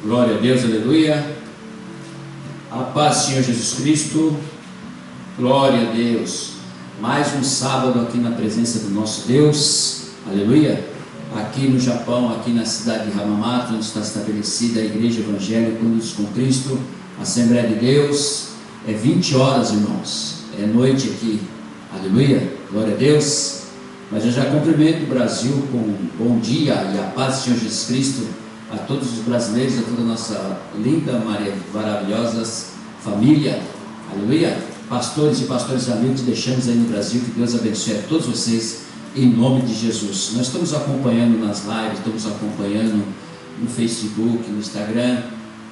Glória a Deus, aleluia. A paz do Senhor Jesus Cristo. Glória a Deus. Mais um sábado aqui na presença do nosso Deus, aleluia. Aqui no Japão, aqui na cidade de Hamamatsu, onde está estabelecida a Igreja Evangélica Unidos com Cristo, Assembleia de Deus. É 20 horas, irmãos. É noite aqui, aleluia. Glória a Deus. Mas eu já cumprimento o Brasil com um bom dia e a paz do Senhor Jesus Cristo a todos os brasileiros, a toda a nossa linda, maravilhosa família, aleluia. Pastores e pastores amigos, deixamos aí no Brasil, que Deus abençoe a todos vocês em nome de Jesus. Nós estamos acompanhando nas lives, estamos acompanhando no Facebook, no Instagram,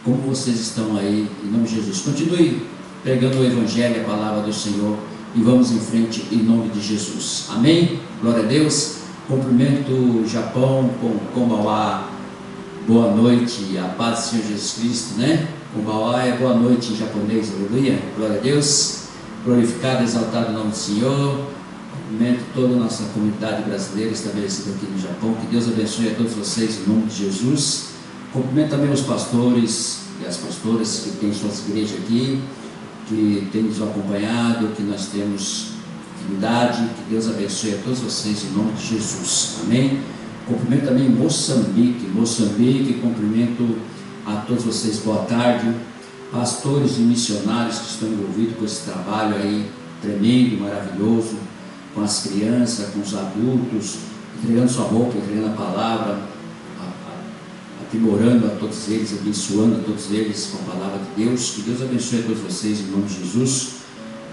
como vocês estão aí, em nome de Jesus. Continue pregando o Evangelho, a palavra do Senhor, e vamos em frente em nome de Jesus, amém? Glória a Deus. Cumprimento o Japão com Konbawa, boa noite, a paz do Senhor Jesus Cristo, né? Konbawa é boa noite em japonês, aleluia, glória a Deus. Glorificado, exaltado o nome do Senhor. Cumprimento toda a nossa comunidade brasileira estabelecida aqui no Japão, que Deus abençoe a todos vocês em nome de Jesus. Cumprimento também os pastores e as pastoras que têm suas igrejas aqui, que têm nos acompanhado, que nós temos intimidade, que Deus abençoe a todos vocês em nome de Jesus, amém? Cumprimento também Moçambique, cumprimento a todos vocês, boa tarde, pastores e missionários que estão envolvidos com esse trabalho aí, tremendo, maravilhoso, com as crianças, com os adultos, entregando sua roupa, entregando a palavra, aprimorando a todos eles, abençoando a todos eles com a palavra de Deus. Que Deus abençoe a todos vocês em nome de Jesus,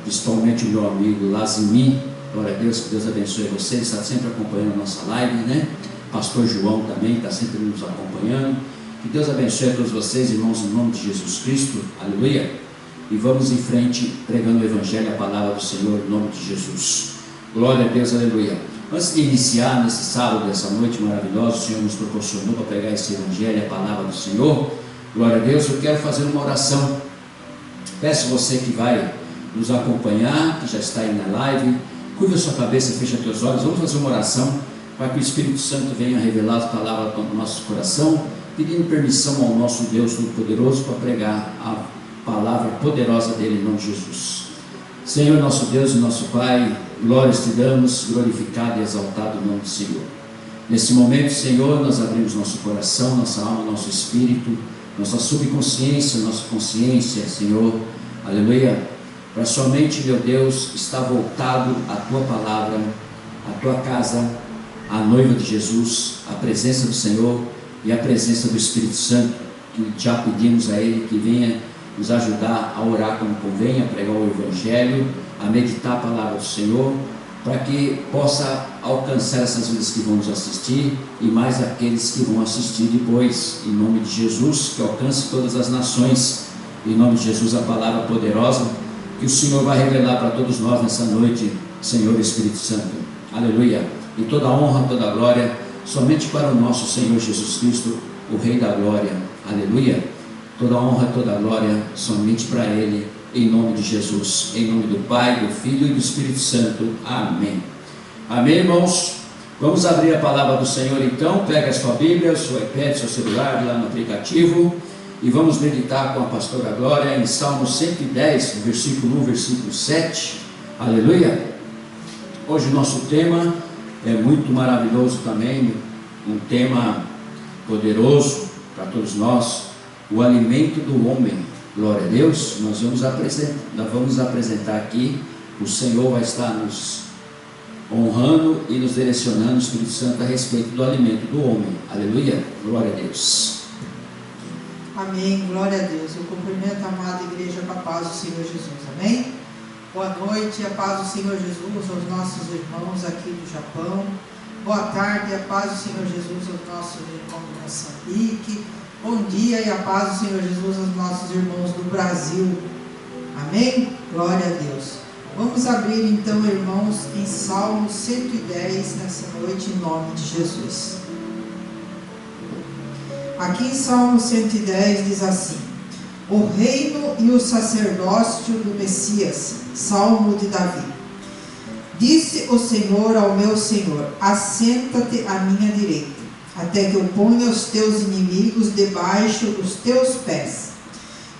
principalmente o meu amigo Lazimi, glória a Deus, que Deus abençoe vocês, está sempre acompanhando a nossa live, né? Pastor João também está sempre nos acompanhando. Que Deus abençoe a todos vocês, irmãos, em nome de Jesus Cristo, aleluia. E vamos em frente pregando o Evangelho, a palavra do Senhor, em nome de Jesus. Glória a Deus, aleluia. Antes de iniciar nesse sábado, essa noite maravilhosa, o Senhor nos proporcionou para pegar esse Evangelho, a palavra do Senhor. Glória a Deus, eu quero fazer uma oração. Peço você que vai nos acompanhar, que já está aí na live, curva a sua cabeça, fecha teus olhos, vamos fazer uma oração para que o Espírito Santo venha revelar as palavras no nosso coração, pedindo permissão ao nosso Deus Todo-Poderoso para pregar a palavra poderosa dele em nome de Jesus. Senhor, nosso Deus e nosso Pai, glórias te damos, glorificado e exaltado o nome do Senhor. Nesse momento, Senhor, nós abrimos nosso coração, nossa alma, nosso espírito, nossa subconsciência, nossa consciência, Senhor, aleluia, para somente, meu Deus, estar voltado à tua palavra, à tua casa, à noiva de Jesus, a presença do Senhor e a presença do Espírito Santo, que já pedimos a Ele que venha nos ajudar a orar como convém, a pregar o Evangelho, a meditar a palavra do Senhor, para que possa alcançar essas vidas que vão nos assistir e mais aqueles que vão assistir depois, em nome de Jesus, que alcance todas as nações, em nome de Jesus, a palavra poderosa que o Senhor vai revelar para todos nós nessa noite, Senhor Espírito Santo, aleluia. E toda a honra, toda a glória, somente para o nosso Senhor Jesus Cristo, o Rei da Glória, aleluia. Toda a honra, toda a glória, somente para Ele, em nome de Jesus, em nome do Pai, do Filho e do Espírito Santo, amém. Amém, irmãos? Vamos abrir a palavra do Senhor então. Pega a sua Bíblia, seu iPad, seu celular, lá no aplicativo, e vamos meditar com a pastora Glória em Salmo 110, versículo 1, versículo 7, aleluia. Hoje o nosso tema é muito maravilhoso também, um tema poderoso para todos nós, o alimento do homem. Glória a Deus. Nós vamos apresentar aqui, o Senhor vai estar nos honrando e nos direcionando, o Espírito Santo, a respeito do alimento do homem, aleluia, glória a Deus. Amém, glória a Deus. Eu cumprimento a amada igreja com a paz do Senhor Jesus, amém? Boa noite, a paz do Senhor Jesus aos nossos irmãos aqui do Japão. Boa tarde, a paz do Senhor Jesus aos nossos irmãos de Moçambique. Bom dia e a paz do Senhor Jesus aos nossos irmãos do Brasil, amém? Glória a Deus. Vamos abrir então, irmãos, em Salmo 110 nessa noite, em nome de Jesus. Aqui em Salmo 110 diz assim: o reino e o sacerdócio do Messias, Salmo de Davi. Disse o Senhor ao meu Senhor: assenta-te à minha direita, até que eu ponha os teus inimigos debaixo dos teus pés.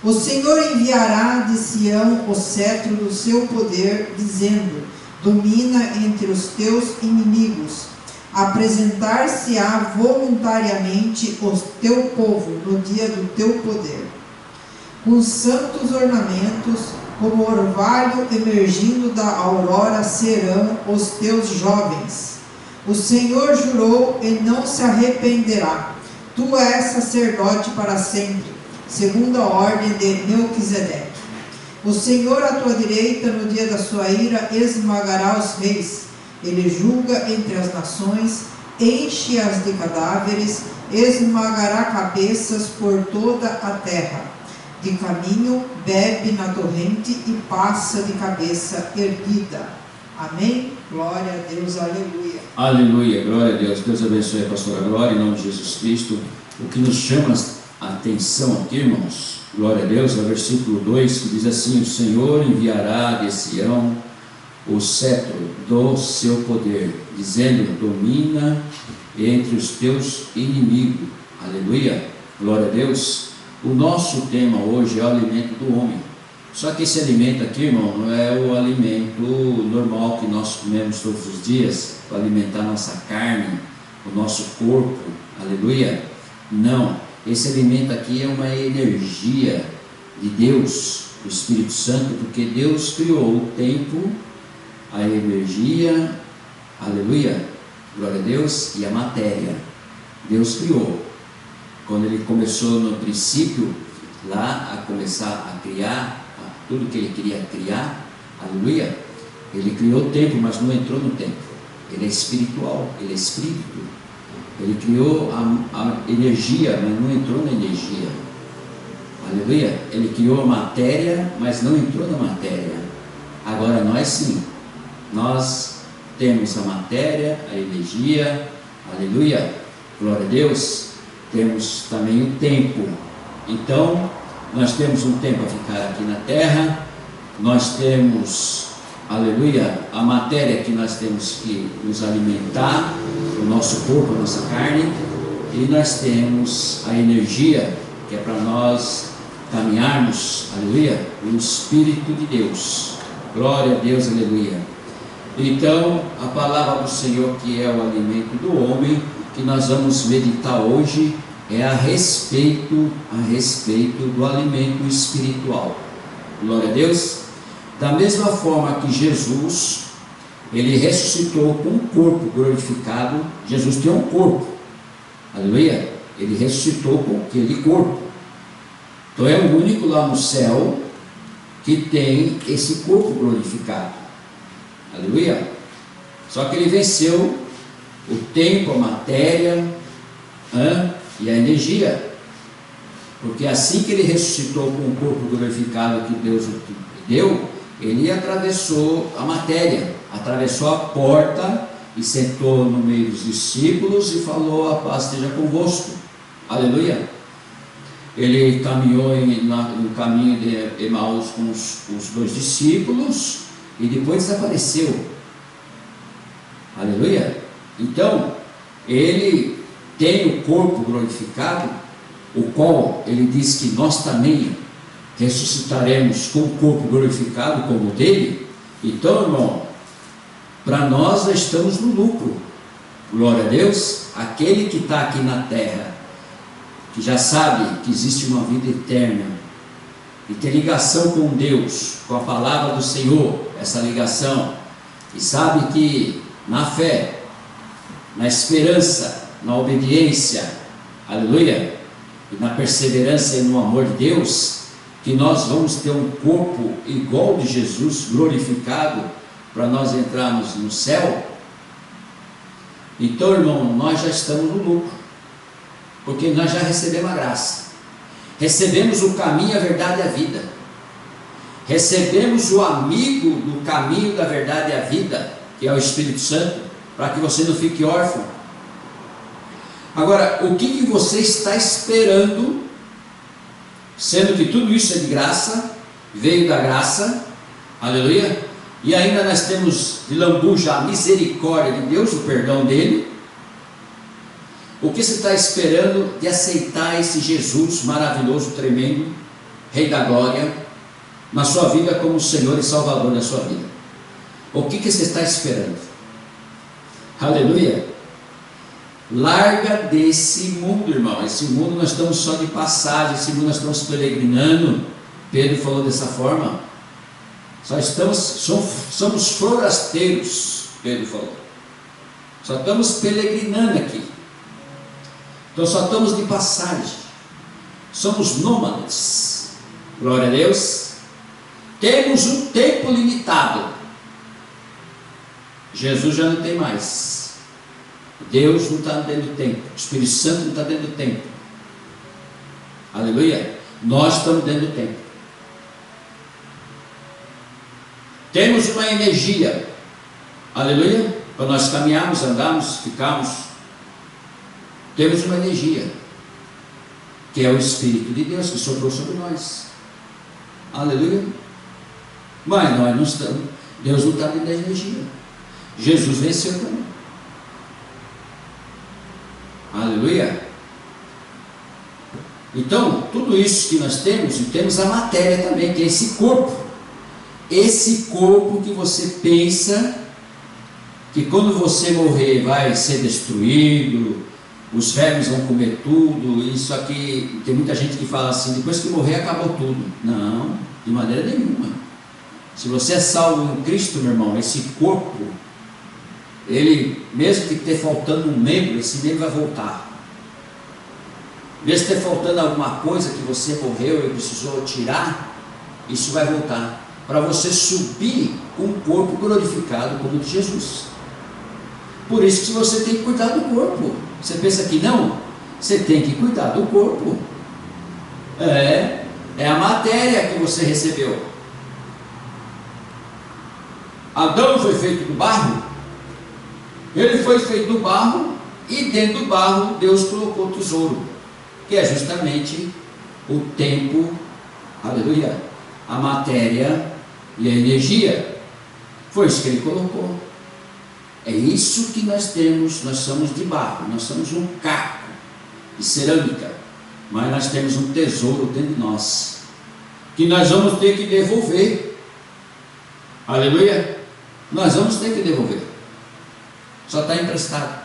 O Senhor enviará de Sião o cetro do seu poder, dizendo: domina entre os teus inimigos. Apresentar-se-á voluntariamente o teu povo no dia do teu poder. Com santos ornamentos, como orvalho emergindo da aurora, serão os teus jovens. O Senhor jurou e não se arrependerá. Tu és sacerdote para sempre, segundo a ordem de Melquisedeque. O Senhor à tua direita, no dia da sua ira, esmagará os reis. Ele julga entre as nações, enche-as de cadáveres, esmagará cabeças por toda a terra. De caminho, bebe na torrente e passa de cabeça erguida. Amém? Glória a Deus, aleluia. Aleluia, glória a Deus. Deus abençoe a pastora Glória, em nome de Jesus Cristo. O que nos chama a atenção aqui, irmãos, glória a Deus, é o versículo 2, que diz assim: o Senhor enviará de Sião o cetro do seu poder, dizendo: domina entre os teus inimigos. Aleluia, glória a Deus. O nosso tema hoje é o alimento do homem. Só que esse alimento aqui, irmão, não é o alimento normal que nós comemos todos os dias para alimentar nossa carne, o nosso corpo. Aleluia. Não, esse alimento aqui é uma energia de Deus, do Espírito Santo, porque Deus criou o tempo, a energia, aleluia, glória a Deus, e a matéria. Deus criou. Quando Ele começou no princípio, lá a começar a criar tudo que Ele queria criar, aleluia, Ele criou o tempo, mas não entrou no tempo. Ele é espiritual, Ele é espírito. Ele criou a energia, mas não entrou na energia. Aleluia. Ele criou a matéria, mas não entrou na matéria. Agora nós sim, nós temos a matéria, a energia, aleluia, glória a Deus. Temos também o tempo. Então, nós temos um tempo a ficar aqui na terra, nós temos, aleluia, a matéria que nós temos que nos alimentar, o nosso corpo, a nossa carne, e nós temos a energia, que é para nós caminharmos, aleluia, no Espírito de Deus. Glória a Deus, aleluia. Então, a palavra do Senhor, que é o alimento do homem, que nós vamos meditar hoje, é a respeito do alimento espiritual. Glória a Deus. Da mesma forma que Jesus, Ele ressuscitou com um corpo glorificado. Jesus tem um corpo, aleluia. Ele ressuscitou com aquele corpo. Então é o único lá no céu que tem esse corpo glorificado, aleluia. Só que Ele venceu o tempo, a matéria, e a energia, porque assim que Ele ressuscitou com o corpo glorificado que Deus deu, Ele atravessou a matéria, atravessou a porta e sentou no meio dos discípulos e falou: a paz esteja convosco, aleluia. Ele caminhou no caminho de Emaús com os dois discípulos e depois desapareceu, aleluia. Então Ele tem o corpo glorificado, o qual Ele diz que nós também ressuscitaremos com o corpo glorificado como o dele. Então, irmão, para nós estamos no lucro. Glória a Deus. Aquele que está aqui na terra, que já sabe que existe uma vida eterna e tem ligação com Deus, com a palavra do Senhor, essa ligação, e sabe que na fé, na esperança, na obediência, aleluia, e na perseverança e no amor de Deus, que nós vamos ter um corpo igual de Jesus, glorificado, para nós entrarmos no céu. Então, irmão, nós já estamos no lucro, porque nós já recebemos a graça, recebemos o caminho, a verdade e a vida, recebemos o amigo do caminho, da verdade e a vida, que é o Espírito Santo, para que você não fique órfão. Agora, o que você está esperando, sendo que tudo isso é de graça, veio da graça, aleluia, e ainda nós temos de lambuja a misericórdia de Deus, o perdão dele. O que você está esperando de aceitar esse Jesus maravilhoso, tremendo, Rei da Glória, na sua vida como Senhor e Salvador da sua vida? O que você está esperando? Aleluia! Larga desse mundo, irmão. Esse mundo nós estamos só de passagem, esse mundo nós estamos peregrinando. Pedro falou dessa forma. Somos forasteiros, Pedro falou. Só estamos peregrinando aqui. Então só estamos de passagem. Somos nômades. Glória a Deus. Temos um tempo limitado. Jesus já não tem mais. Deus não está dentro do tempo. O Espírito Santo não está dentro do tempo. Aleluia. Nós estamos dentro do tempo. Temos uma energia. Aleluia. Para nós caminharmos, andarmos, ficarmos. Temos uma energia, que é o Espírito de Deus que soprou sobre nós. Aleluia. Mas nós não estamos. Deus não está dentro da energia. Jesus venceu também. Aleluia. Então, tudo isso que nós temos, e temos a matéria também, que é esse corpo. Esse corpo que você pensa que quando você morrer vai ser destruído, os vermes vão comer tudo. Isso aqui, tem muita gente que fala assim, depois que morrer acabou tudo. Não, de maneira nenhuma. Se você é salvo em Cristo, meu irmão, esse corpo, ele, mesmo que esteja faltando um membro, esse membro vai voltar. Mesmo que esteja faltando alguma coisa que você morreu e precisou tirar, isso vai voltar, para você subir com um corpo glorificado como o de Jesus. Por isso que você tem que cuidar do corpo. Você pensa que não? Você tem que cuidar do corpo. É a matéria que você recebeu. Adão foi feito do barro. Ele foi feito do barro, e dentro do barro Deus colocou o tesouro, que é justamente o tempo, aleluia, a matéria e a energia. Foi isso que ele colocou. É isso que nós temos. Nós somos de barro, nós somos um caco de cerâmica, mas nós temos um tesouro dentro de nós, que nós vamos ter que devolver. Aleluia. Nós vamos ter que devolver. Só está emprestado.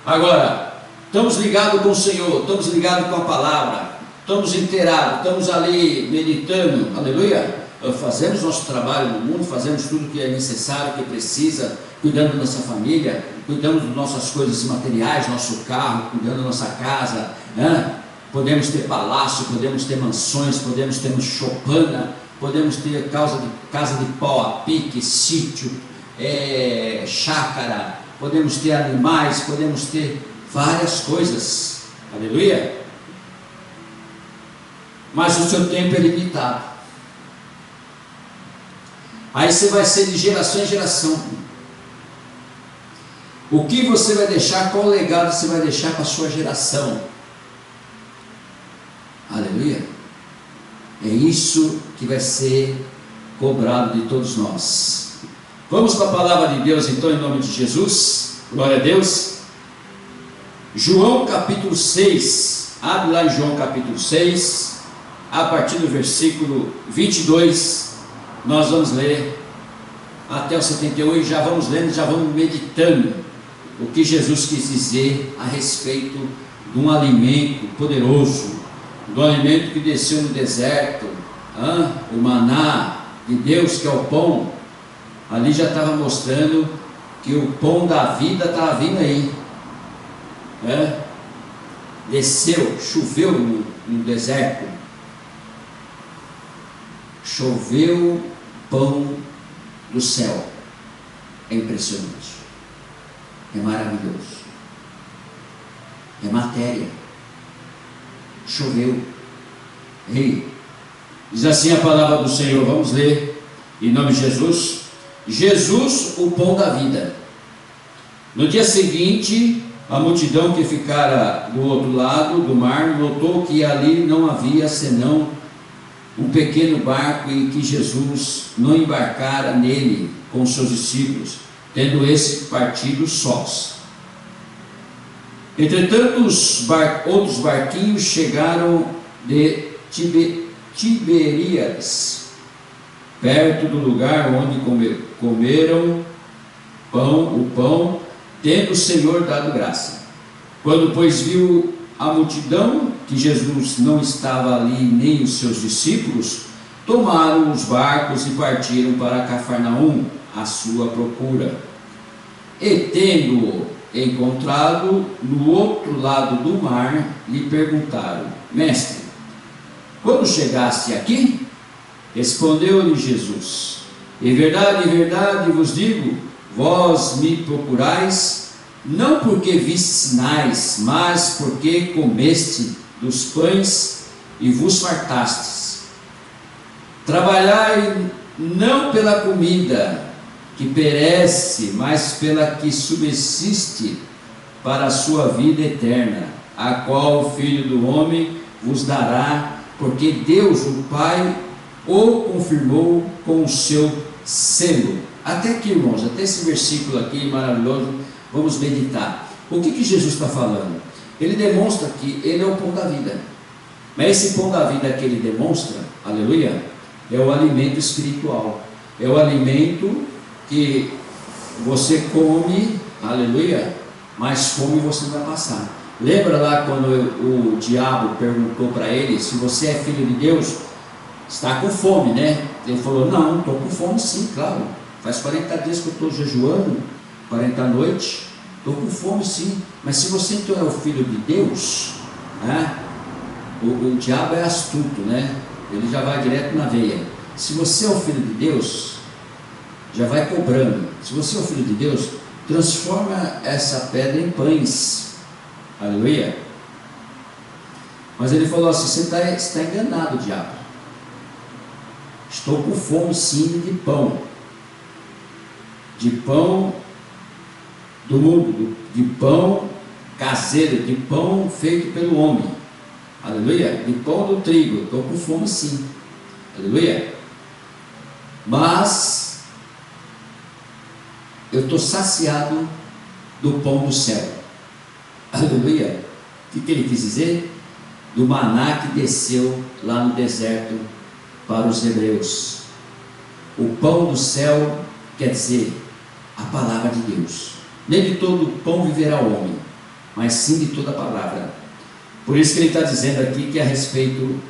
Agora, estamos ligados com o Senhor, estamos ligados com a palavra, estamos inteirados, estamos ali meditando, aleluia. Fazemos nosso trabalho no mundo, fazemos tudo que é necessário, que precisa, cuidando da nossa família, cuidando das nossas coisas materiais, nosso carro, cuidando da nossa casa, né? Podemos ter palácio, podemos ter mansões, podemos ter choupana, podemos ter casa de pau a pique, sítio, chácara, podemos ter animais, podemos ter várias coisas, aleluia. Mas o seu tempo é limitado. Aí você vai ser de geração em geração. O que você vai deixar, qual legado você vai deixar para a sua geração? Aleluia. É isso que vai ser cobrado de todos nós. Vamos para a palavra de Deus então, em nome de Jesus. Glória a Deus. João capítulo 6. Abre lá em João capítulo 6, a partir do versículo 22. Nós vamos ler até o 71 e já vamos lendo, já vamos meditando o que Jesus quis dizer a respeito de um alimento poderoso, do alimento que desceu no deserto, o maná de Deus, que é o pão. Ali já estava mostrando que o pão da vida estava vindo aí. Desceu, choveu no deserto. Choveu pão do céu. É impressionante. É maravilhoso. É matéria. Choveu. Ei, diz assim a palavra do Senhor. Vamos ler em nome de Jesus. Jesus, o pão da vida. No dia seguinte, a multidão que ficara do outro lado do mar notou que ali não havia senão um pequeno barco em que Jesus não embarcara nele com seus discípulos, tendo esse partido sós. Entretanto, outros barquinhos chegaram de Tiberíades, perto do lugar onde comeram o pão, tendo o Senhor dado graça. Quando, pois, viu a multidão que Jesus não estava ali, nem os seus discípulos, tomaram os barcos e partiram para Cafarnaum à sua procura. E tendo-o encontrado no outro lado do mar, lhe perguntaram: Mestre, quando chegaste aqui? Respondeu-lhe Jesus: em verdade vos digo, vós me procurais, não porque viste sinais, mas porque comeste dos pães e vos fartastes. Trabalhai não pela comida que perece, mas pela que subsiste para a sua vida eterna, a qual o Filho do Homem vos dará, porque Deus, o Pai, o confirmou com o seu selo. Até aqui, irmãos, até esse versículo aqui maravilhoso, vamos meditar. O que Jesus está falando? Ele demonstra que Ele é o pão da vida. Mas esse pão da vida que Ele demonstra, aleluia, é o alimento espiritual. É o alimento que você come, aleluia, mas fome você não vai passar. Lembra lá quando o diabo perguntou para ele: se você é filho de Deus, está com fome, né? Ele falou: não, estou com fome sim, claro. Faz 40 dias que eu estou jejuando, 40 noites, estou com fome sim. Mas se você então é o filho de Deus, né? O diabo é astuto, né? Ele já vai direto na veia. Se você é o filho de Deus, já vai cobrando. Se você é o filho de Deus, transforma essa pedra em pães. Aleluia. Mas ele falou assim: você está enganado, diabo. Estou com fome sim de pão do mundo, de pão caseiro, de pão feito pelo homem. Aleluia. De pão do trigo. Estou com fome sim. Aleluia. Mas eu estou saciado do pão do céu. Aleluia. O que ele quis dizer? Do maná que desceu lá no deserto para os hebreus. O pão do céu quer dizer a palavra de Deus. Nem de todo pão viverá o homem, mas sim de toda a palavra. Por isso que ele está dizendo aqui que a respeito,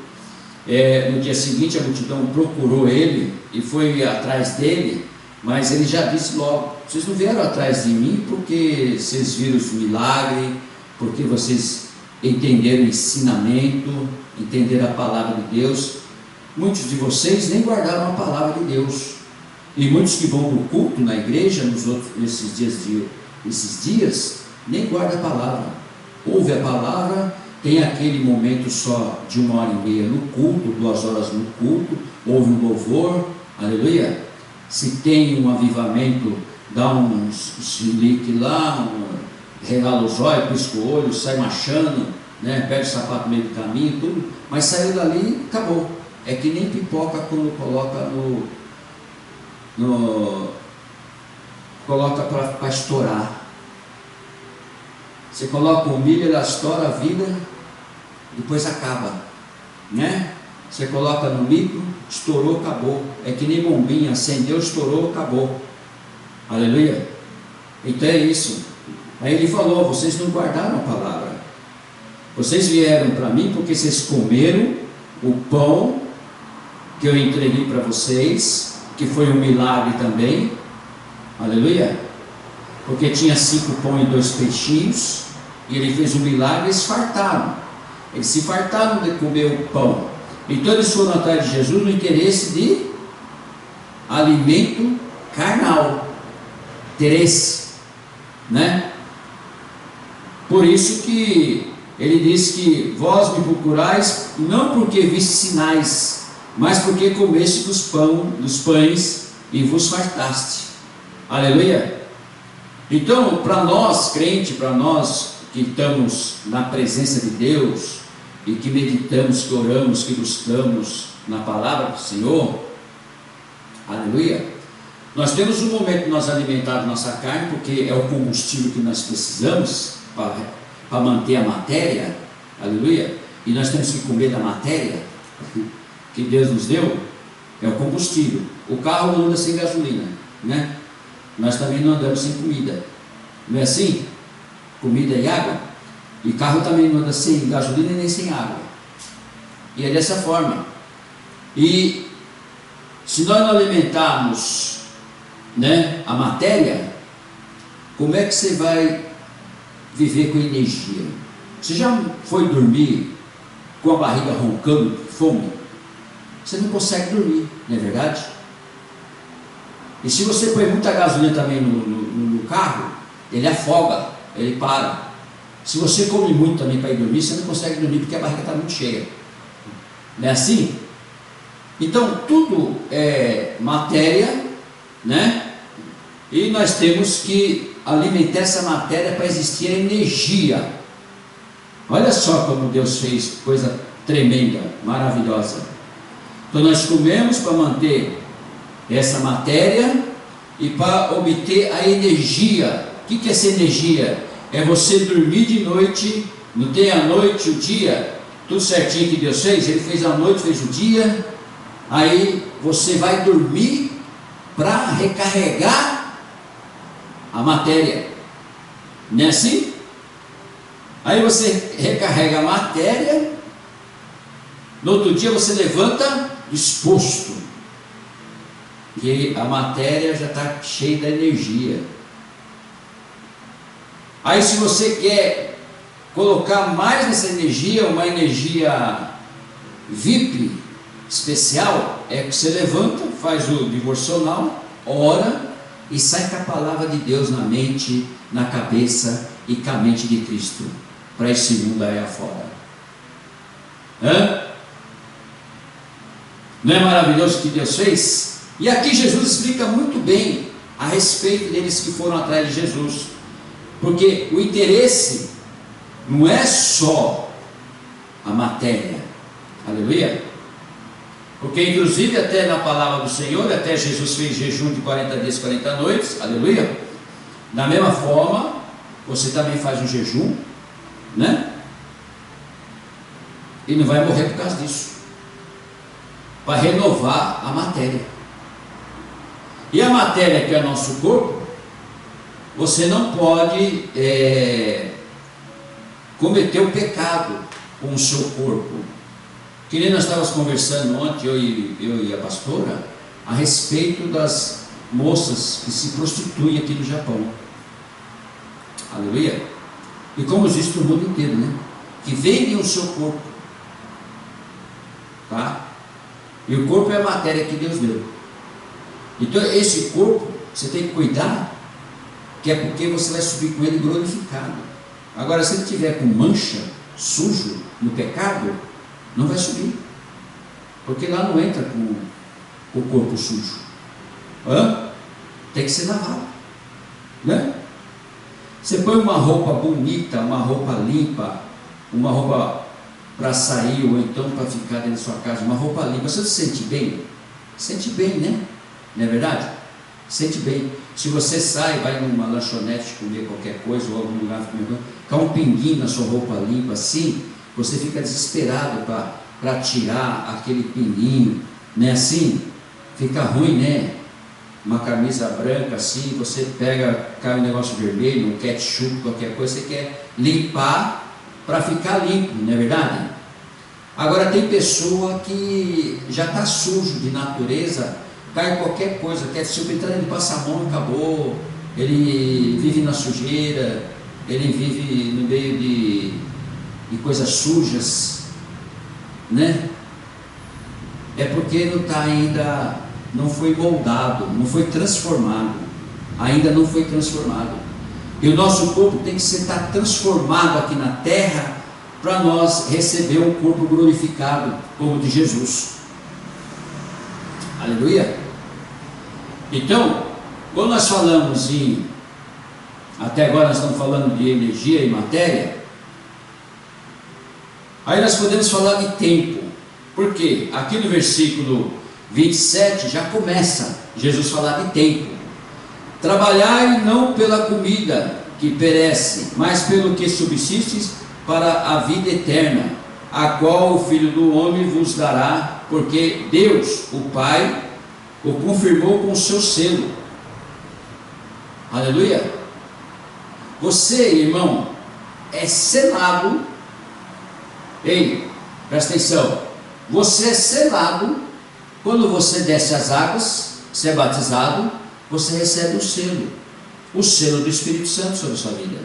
no dia seguinte a multidão procurou ele e foi atrás dele, mas ele já disse logo: vocês não vieram atrás de mim porque vocês viram os milagres, porque vocês entenderam o ensinamento, entenderam a palavra de Deus. Muitos de vocês nem guardaram a palavra de Deus. E muitos que vão no culto, na igreja, nesses dias, nem guardam a palavra. Ouve a palavra, tem aquele momento só de 1h30 no culto, 2 horas no culto, ouve um louvor, aleluia. Se tem um avivamento, dá um chilique lá, regala os olhos, pisca o olho, sai marchando, né? Pega o sapato no meio do caminho, tudo, mas saiu dali, acabou. É que nem pipoca quando coloca coloca para estourar. Você coloca o milho, ela estoura a vida, depois acaba, né? Você coloca no micro, estourou, acabou. É que nem bombinha, acendeu, estourou, acabou. Aleluia. Então é isso. Aí ele falou: vocês não guardaram a palavra. Vocês vieram para mim porque vocês comeram o pão que eu entreguei para vocês, que foi um milagre também. Aleluia. Porque tinha 5 pães e 2 peixinhos, e ele fez um milagre, eles fartaram. Eles se fartaram de comer o pão. Então eles foram atrás de Jesus no interesse de alimento carnal, interesse, né? Por isso que ele diz que vós me procurais não porque viste sinais, mas porque comeste dos pães e vos fartaste. Aleluia. Então, para nós crentes, para nós que estamos na presença de Deus e que meditamos, que oramos, que buscamos na palavra do Senhor, aleluia, nós temos um momento de nós alimentar nossa carne, porque é o combustível que nós precisamos para para manter a matéria, aleluia, e nós temos que comer da matéria que Deus nos deu, é o combustível. O carro não anda sem gasolina, né? Nós também não andamos sem comida, não é assim? Comida e água. E carro também não anda sem gasolina nem sem água. E é dessa forma. E se nós não alimentarmos, né, a matéria, como é que você vai viver com energia? Você já foi dormir com a barriga roncando de fome? Você não consegue dormir, não é verdade? E se você põe muita gasolina também no carro, ele afoga, ele para. Se você come muito também para ir dormir, você não consegue dormir porque a barriga está muito cheia. Não é assim? Então tudo é matéria, né? E nós temos que alimentar essa matéria para existir energia. Olha só como Deus fez, coisa tremenda, maravilhosa. Então nós comemos para manter essa matéria e para obter a energia. O que é essa energia? É você dormir de noite, não tem a noite, o dia, tudo certinho que Deus fez. Ele fez a noite, fez o dia. Aí você vai dormir para recarregar a matéria, não é assim? Aí você recarrega a matéria, no outro dia você levanta disposto, que a matéria já está cheia da energia. Aí se você quer colocar mais nessa energia, uma energia VIP, especial, é que você levanta, faz o devocional, ora e sai com a palavra de Deus na mente, na cabeça e com a mente de Cristo, para esse mundo aí afora. Não é maravilhoso o que Deus fez? E aqui Jesus explica muito bem a respeito deles que foram atrás de Jesus, porque o interesse não é só a matéria, aleluia. Porque inclusive até na palavra do Senhor, até Jesus fez jejum de 40 dias, 40 noites, aleluia. Da mesma forma, você também faz um jejum, né? E não vai morrer por causa disso, para renovar a matéria. E a matéria que é nosso corpo, você não pode cometer o pecado com o seu corpo. Que nem nós estávamos conversando ontem, eu e a pastora, a respeito das moças que se prostituem aqui no Japão. Aleluia. E como existe no mundo inteiro, né? Que vendem o seu corpo, tá? E o corpo é a matéria que Deus deu. Então esse corpo você tem que cuidar, que é porque você vai subir com ele glorificado. Agora, se ele tiver com mancha, sujo, no pecado, não vai subir, porque lá não entra com o corpo sujo. Tem que ser lavado, né? Você põe uma roupa bonita, uma roupa limpa, uma roupa para sair ou então para ficar dentro da sua casa, uma roupa limpa, você se sente bem? Sente bem, né? Não é verdade? Sente bem. Se você sai, vai numa lanchonete comer qualquer coisa ou algum lugar comer, ficar um pinguinho na sua roupa limpa assim, você fica desesperado para tirar aquele pinguinho, né? Assim, fica ruim, né? Uma camisa branca assim, você pega, cai um negócio vermelho, um ketchup, qualquer coisa, você quer limpar para ficar limpo, não é verdade? Agora tem pessoa que já está sujo de natureza, cai qualquer coisa, quer se pintar, ele passa a mão e acabou, ele vive na sujeira, ele vive no meio de coisas sujas, né? É porque não está ainda, não foi moldado, não foi transformado, ainda não foi transformado. E o nosso corpo tem que estar transformado aqui na terra para nós receber um corpo glorificado como o de Jesus. Aleluia. Então, quando nós falamos até agora nós estamos falando de energia e matéria, aí nós podemos falar de tempo. Por quê? Aqui no versículo 27 já começa Jesus falar de tempo. Trabalhai não pela comida que perece, mas pelo que subsistes para a vida eterna, a qual o Filho do Homem vos dará, porque Deus, o Pai, o confirmou com o seu selo. Aleluia. Você, irmão, é selado. Ei, presta atenção. Você é selado quando você desce as águas, você é batizado, você recebe o selo do Espírito Santo sobre a sua vida.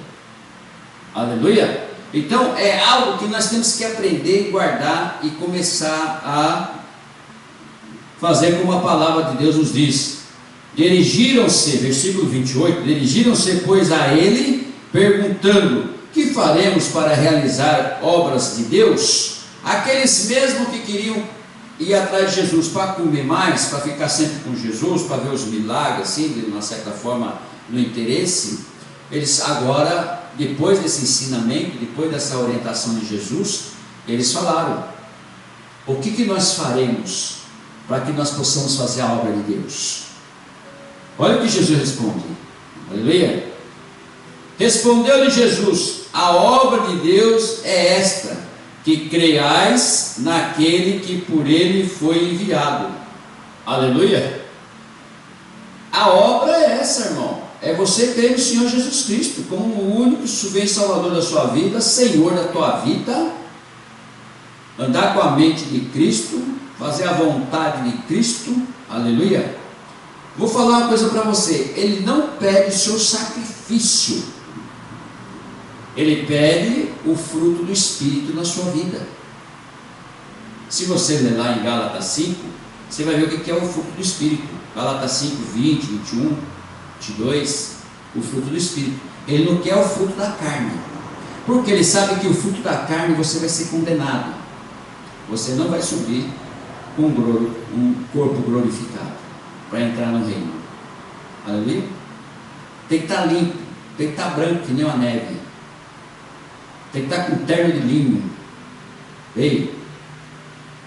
Aleluia. Então é algo que nós temos que aprender, guardar e começar a fazer como a palavra de Deus nos diz. Dirigiram-se, versículo 28, dirigiram-se pois a ele, perguntando: que faremos para realizar obras de Deus? Aqueles mesmos que queriam ir atrás de Jesus para comer mais, para ficar sempre com Jesus, para ver os milagres, assim, de uma certa forma, no interesse, eles agora, depois desse ensinamento, depois dessa orientação de Jesus, eles falaram: o que nós faremos para que nós possamos fazer a obra de Deus? Olha o que Jesus responde. Aleluia. Respondeu-lhe Jesus: a obra de Deus é esta, que creiais naquele que por ele foi enviado. Aleluia. A obra é essa, irmão. É você crer no Senhor Jesus Cristo como o único supremo Salvador da sua vida, Senhor da tua vida, andar com a mente de Cristo, fazer a vontade de Cristo. Aleluia. Vou falar uma coisa para você: ele não pede o seu sacrifício, ele pede o fruto do Espírito na sua vida. Se você ler lá em Gálatas 5, você vai ver o que é o fruto do Espírito. Gálatas 5, 20, 21, 22, o fruto do Espírito. Ele não quer o fruto da carne, porque ele sabe que o fruto da carne você vai ser condenado, você não vai subir com um corpo glorificado para entrar no reino. Aleluia. Tem que estar limpo, tem que estar branco que nem uma neve, tem que estar com terno de linho. Ei,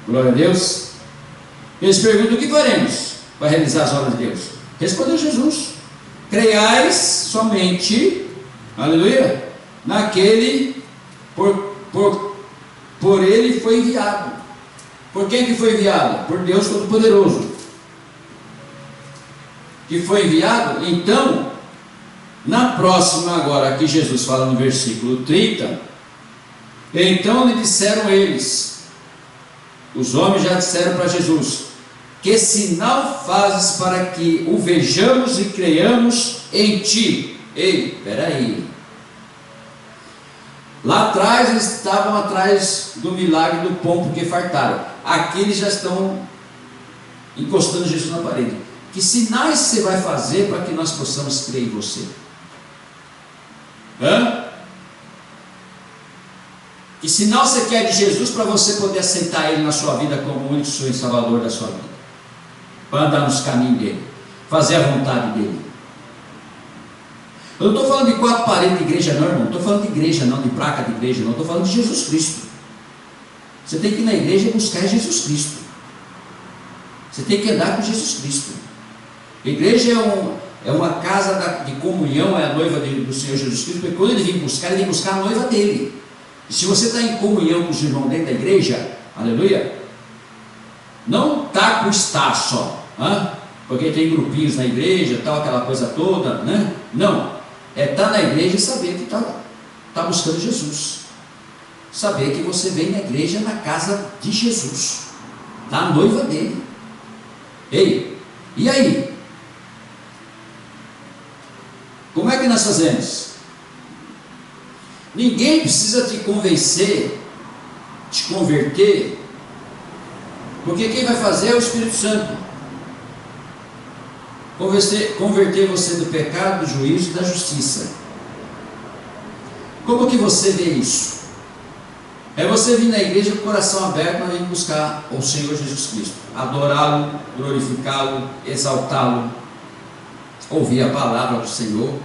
glória a Deus. Eles perguntam: o que faremos para realizar as obras de Deus? Respondeu Jesus: creiais somente, aleluia, naquele por ele foi enviado. Por quem que foi enviado? Por Deus Todo-Poderoso, que foi enviado. Então, na próxima agora, que Jesus fala no versículo 30, então lhe disseram eles, os homens já disseram para Jesus: que sinal fazes para que o vejamos e creiamos em ti? Ei, peraí. Lá atrás eles estavam atrás do milagre do pão porque fartaram. Aqui eles já estão encostando Jesus na parede. Que sinais você vai fazer para que nós possamos crer em você? Que sinal você quer de Jesus para você poder aceitar Ele na sua vida como o único Senhor e Salvador da sua vida? Para andar nos caminhos dEle, fazer a vontade dEle. Eu não estou falando de 4 paredes de igreja não, irmão. Não estou falando de igreja não, de placa de igreja não. Estou falando de Jesus Cristo. Você tem que ir na igreja e buscar Jesus Cristo. Você tem que andar com Jesus Cristo. A igreja é uma casa de comunhão, é a noiva do Senhor Jesus Cristo, porque quando ele vem buscar a noiva dele. E se você está em comunhão com os irmãos dentro da igreja, aleluia, não está por estar só, porque tem grupinhos na igreja, tal, aquela coisa toda, né? Não, é estar na igreja e saber que está buscando Jesus, saber que você vem na igreja, na casa de Jesus, da noiva dele. Ei, e aí? Como é que nós fazemos? Ninguém precisa te convencer, te converter, porque quem vai fazer é o Espírito Santo. Converter você do pecado, do juízo e da justiça. Como que você vê isso? É você vir na igreja com o coração aberto para vir buscar o Senhor Jesus Cristo, adorá-lo, glorificá-lo, exaltá-lo, ouvir a palavra do Senhor.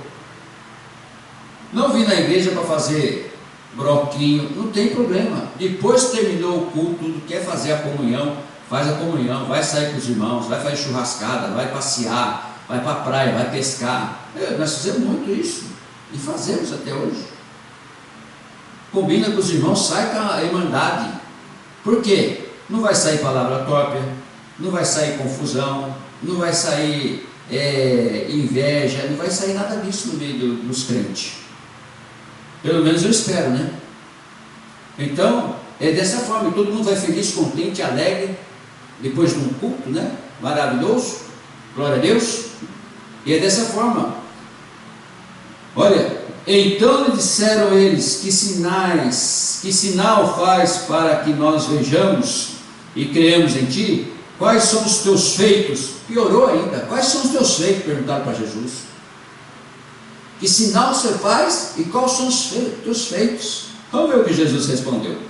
Não vir na igreja para fazer broquinho, não tem problema. Depois que terminou o culto, tudo, quer fazer a comunhão, faz a comunhão, vai sair com os irmãos, vai fazer churrascada, vai passear, vai para a praia, vai pescar. Nós fizemos muito isso. E fazemos até hoje. Combina com os irmãos, sai com a irmandade. Por quê? Não vai sair palavra torpe, não vai sair confusão, não vai sair inveja, não vai sair nada disso no meio dos crentes. Pelo menos eu espero, né? Então, é dessa forma, todo mundo vai feliz, contente, alegre, depois de um culto, né? Maravilhoso, glória a Deus. E é dessa forma. Olha, então lhe disseram eles: que sinal faz para que nós vejamos e creamos em ti? Quais são os teus feitos? Piorou ainda, quais são os teus feitos? Perguntaram para Jesus. Que sinal você faz e quais são os teus feitos? Vamos ver o que Jesus respondeu.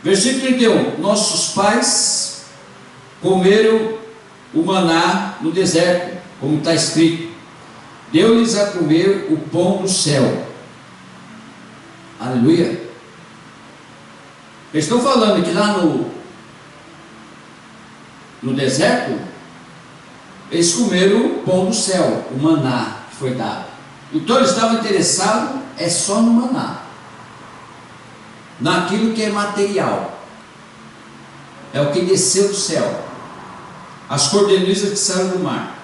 Versículo 31. Nossos pais comeram o maná no deserto, como está escrito: deu-lhes a comer o pão do céu. Aleluia. Eles estão falando que lá no deserto, eles comeram o pão do céu, o maná que foi dado. Então eles estavam interessados só no maná, naquilo que é material, é o que desceu do céu, as cordelisas que saíram do mar,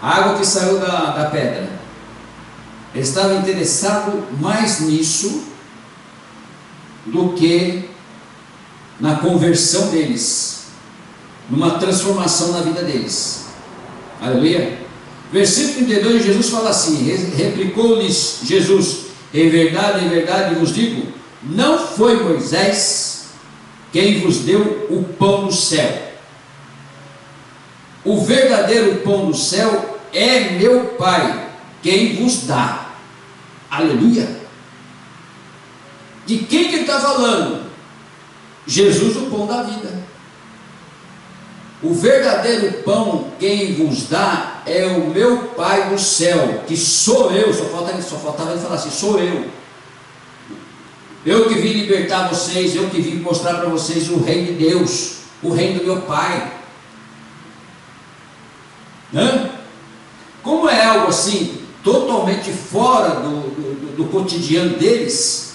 a água que saiu da pedra. Eles estavam interessados mais nisso do que na conversão deles, numa transformação na vida deles. Aleluia. Versículo 32, Jesus fala assim: replicou-lhes Jesus: em verdade vos digo, não foi Moisés quem vos deu o pão do céu. O verdadeiro pão do céu é meu Pai, quem vos dá. Aleluia. De quem que ele está falando? Jesus, o pão da vida. O verdadeiro pão, quem vos dá, é o meu Pai do céu, que sou eu. Só faltava ele falar assim: sou eu. Eu que vim libertar vocês, eu que vim mostrar para vocês o reino de Deus, o reino do meu Pai. Como é algo assim, totalmente fora do cotidiano deles,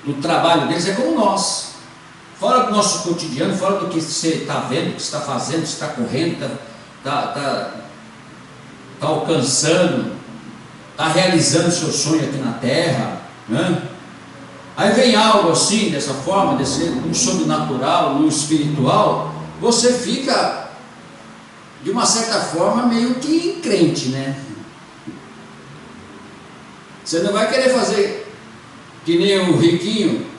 do trabalho deles, é como nós. Fora do nosso cotidiano, fora do que você está vendo, o que você está fazendo, você está correndo, está alcançando, está realizando o seu sonho aqui na terra, né? Aí vem algo assim, dessa forma, um sobrenatural, um espiritual, você fica, de uma certa forma, meio que crente, né? Você não vai querer fazer que nem o riquinho.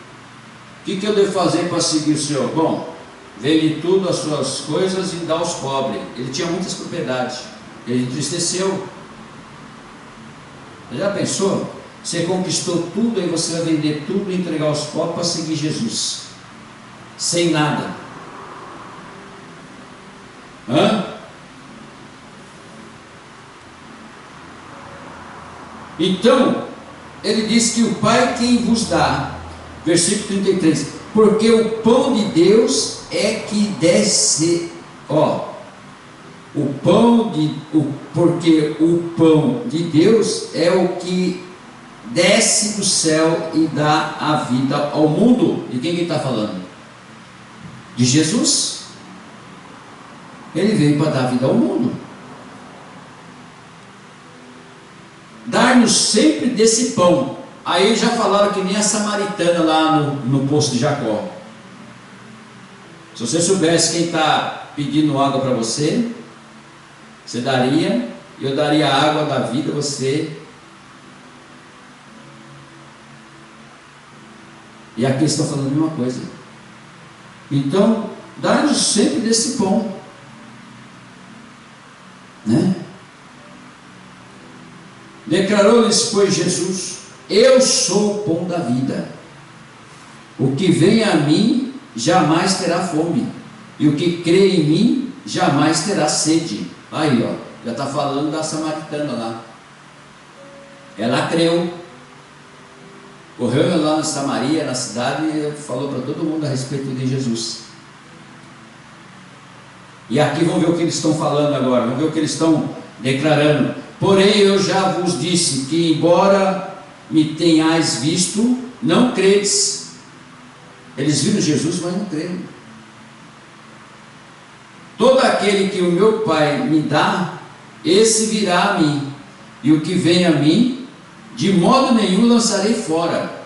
O que eu devo fazer para seguir o Senhor? Bom, vende tudo as suas coisas e dá aos pobres. Ele tinha muitas propriedades, ele entristeceu. Você já pensou? Você conquistou tudo, aí você vai vender tudo e entregar aos pobres para seguir Jesus, sem nada. Então, ele diz que o Pai quem vos dá. Versículo 33, porque o pão de Deus é que desce, porque o pão de Deus é o que desce do céu e dá a vida ao mundo. De quem que está falando? De Jesus. Ele veio para dar vida ao mundo, dar-nos sempre desse pão. Aí já falaram que nem a samaritana lá no poço de Jacó. Se você soubesse quem está pedindo água para você, você daria, eu daria a água da vida a você. E aqui estão falando a mesma coisa. Então, dá-nos sempre desse pão, né? Declarou-lhes, pois, Jesus: eu sou o pão da vida. O que vem a mim jamais terá fome, e o que crê em mim jamais terá sede. Aí, já está falando da samaritana lá. Ela creu, correu lá na Samaria, na cidade, e falou para todo mundo a respeito de Jesus. E aqui vamos ver o que eles estão falando agora, vamos ver o que eles estão declarando. Porém eu já vos disse que, embora me tenhais visto, não credes. Eles viram Jesus, mas não creram. Todo aquele que o meu Pai me dá, esse virá a mim, e o que vem a mim, de modo nenhum lançarei fora.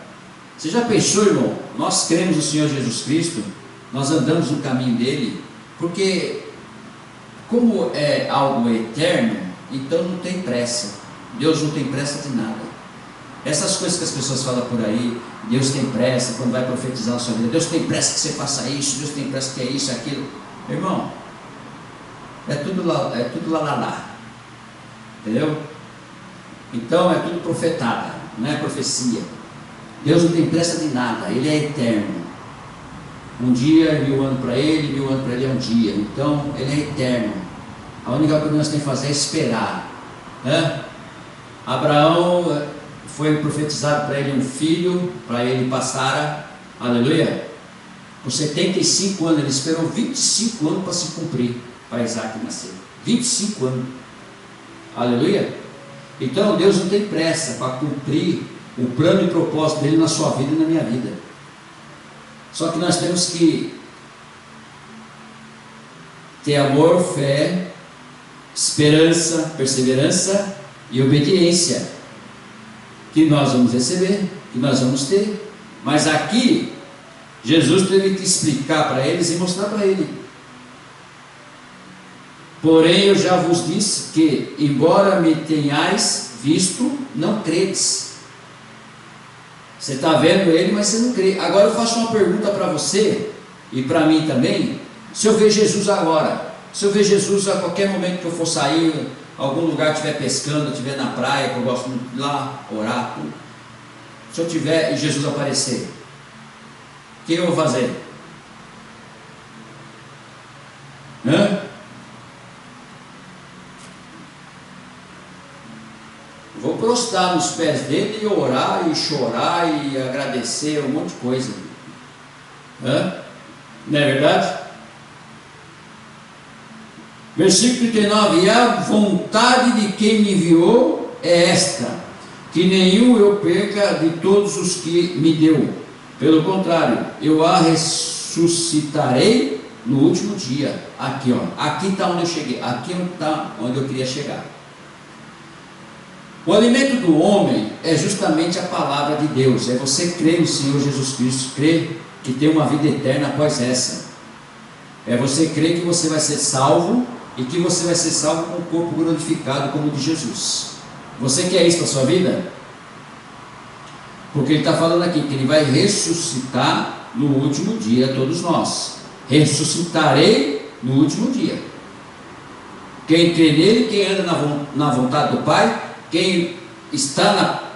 Você já pensou, irmão? Nós cremos no Senhor Jesus Cristo, nós andamos no caminho dele, porque como é algo eterno, então não tem pressa. Deus não tem pressa de nada. Essas coisas que as pessoas falam por aí, Deus tem pressa quando vai profetizar na sua vida, Deus tem pressa que você faça isso, Deus tem pressa que é isso, aquilo. Irmão, é tudo lá. Entendeu? Então é tudo profetada, não é profecia. Deus não tem pressa de nada, Ele é eterno. Um dia é 1000 anos para Ele, 1000 anos para Ele é um dia. Então Ele é eterno. A única coisa que nós temos que fazer é esperar, né? Abraão foi profetizado para ele um filho, para ele passar, aleluia, com 75 anos, ele esperou 25 anos para se cumprir, para Isaac nascer. 25 anos, aleluia. Então Deus não tem pressa para cumprir o plano e propósito dele na sua vida e na minha vida. Só que nós temos que ter amor, fé, esperança, perseverança e obediência, que nós vamos receber, que nós vamos ter. Mas aqui Jesus teve que explicar para eles e mostrar para ele. Porém eu já vos disse que, embora me tenhais visto, não credes. Você está vendo ele, mas você não crê. Agora eu faço uma pergunta para você e para mim também. Se eu ver Jesus agora, se eu ver Jesus a qualquer momento que eu for sair, algum lugar estiver pescando, estiver na praia, que eu gosto muito de ir lá orar, tudo. Se eu tiver e Jesus aparecer, o que eu vou fazer? Vou prostrar nos pés dele e orar e chorar e agradecer um monte de coisa. Não é verdade? Versículo 39: e a vontade de quem me enviou é esta, que nenhum eu perca de todos os que me deu. Pelo contrário, eu a ressuscitarei no último dia. Aqui, ó, aqui está onde eu cheguei, aqui está onde eu queria chegar. O alimento do homem é justamente a palavra de Deus, é você crer no Senhor Jesus Cristo, crer que tem uma vida eterna após essa. É você crer que você vai ser salvo e que você vai ser salvo com o corpo glorificado como o de Jesus. Você quer isso para a sua vida? Porque ele está falando aqui que ele vai ressuscitar no último dia todos nós. Ressuscitarei no último dia. Quem crê nele, quem anda na vontade do Pai, quem está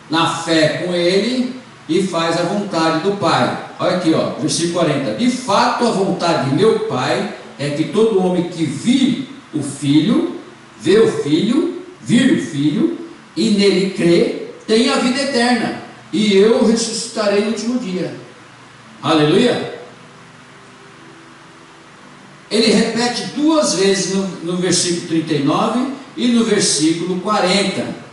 na fé com ele e faz a vontade do Pai. Olha aqui, ó, versículo 40. De fato, a vontade de meu Pai é que todo homem que vir o Filho, vir o Filho e nele crê, tenha a vida eterna, e eu ressuscitarei no último dia. Aleluia. Ele repete 2 vezes no versículo 39 e no versículo 40,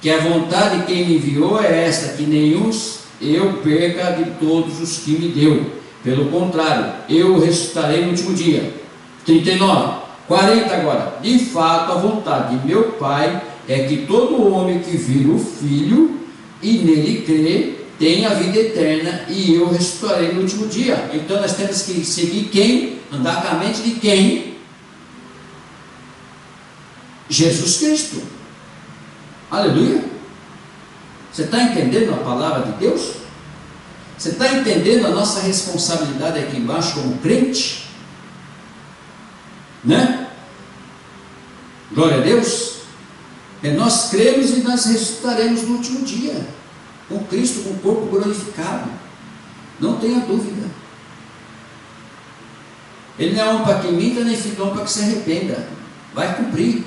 que a vontade de quem me enviou é esta, que nenhum eu perca de todos os que me deu. Pelo contrário, eu ressuscitarei no último dia. 39, 40 agora. De fato, a vontade de meu Pai é que todo homem que vir o Filho e nele crê, tenha a vida eterna, e eu ressuscitarei no último dia. Então nós temos que seguir quem? Andar com a mente de quem? Jesus Cristo. Aleluia. Você está entendendo a palavra de Deus? Você está entendendo a nossa responsabilidade aqui embaixo como crente? Né? Glória a Deus. Nós cremos e nós ressuscitaremos no último dia, com Cristo, com o corpo glorificado. Não tenha dúvida. Ele não é homem para que minta, nem filho de homem para que se arrependa. Vai cumprir.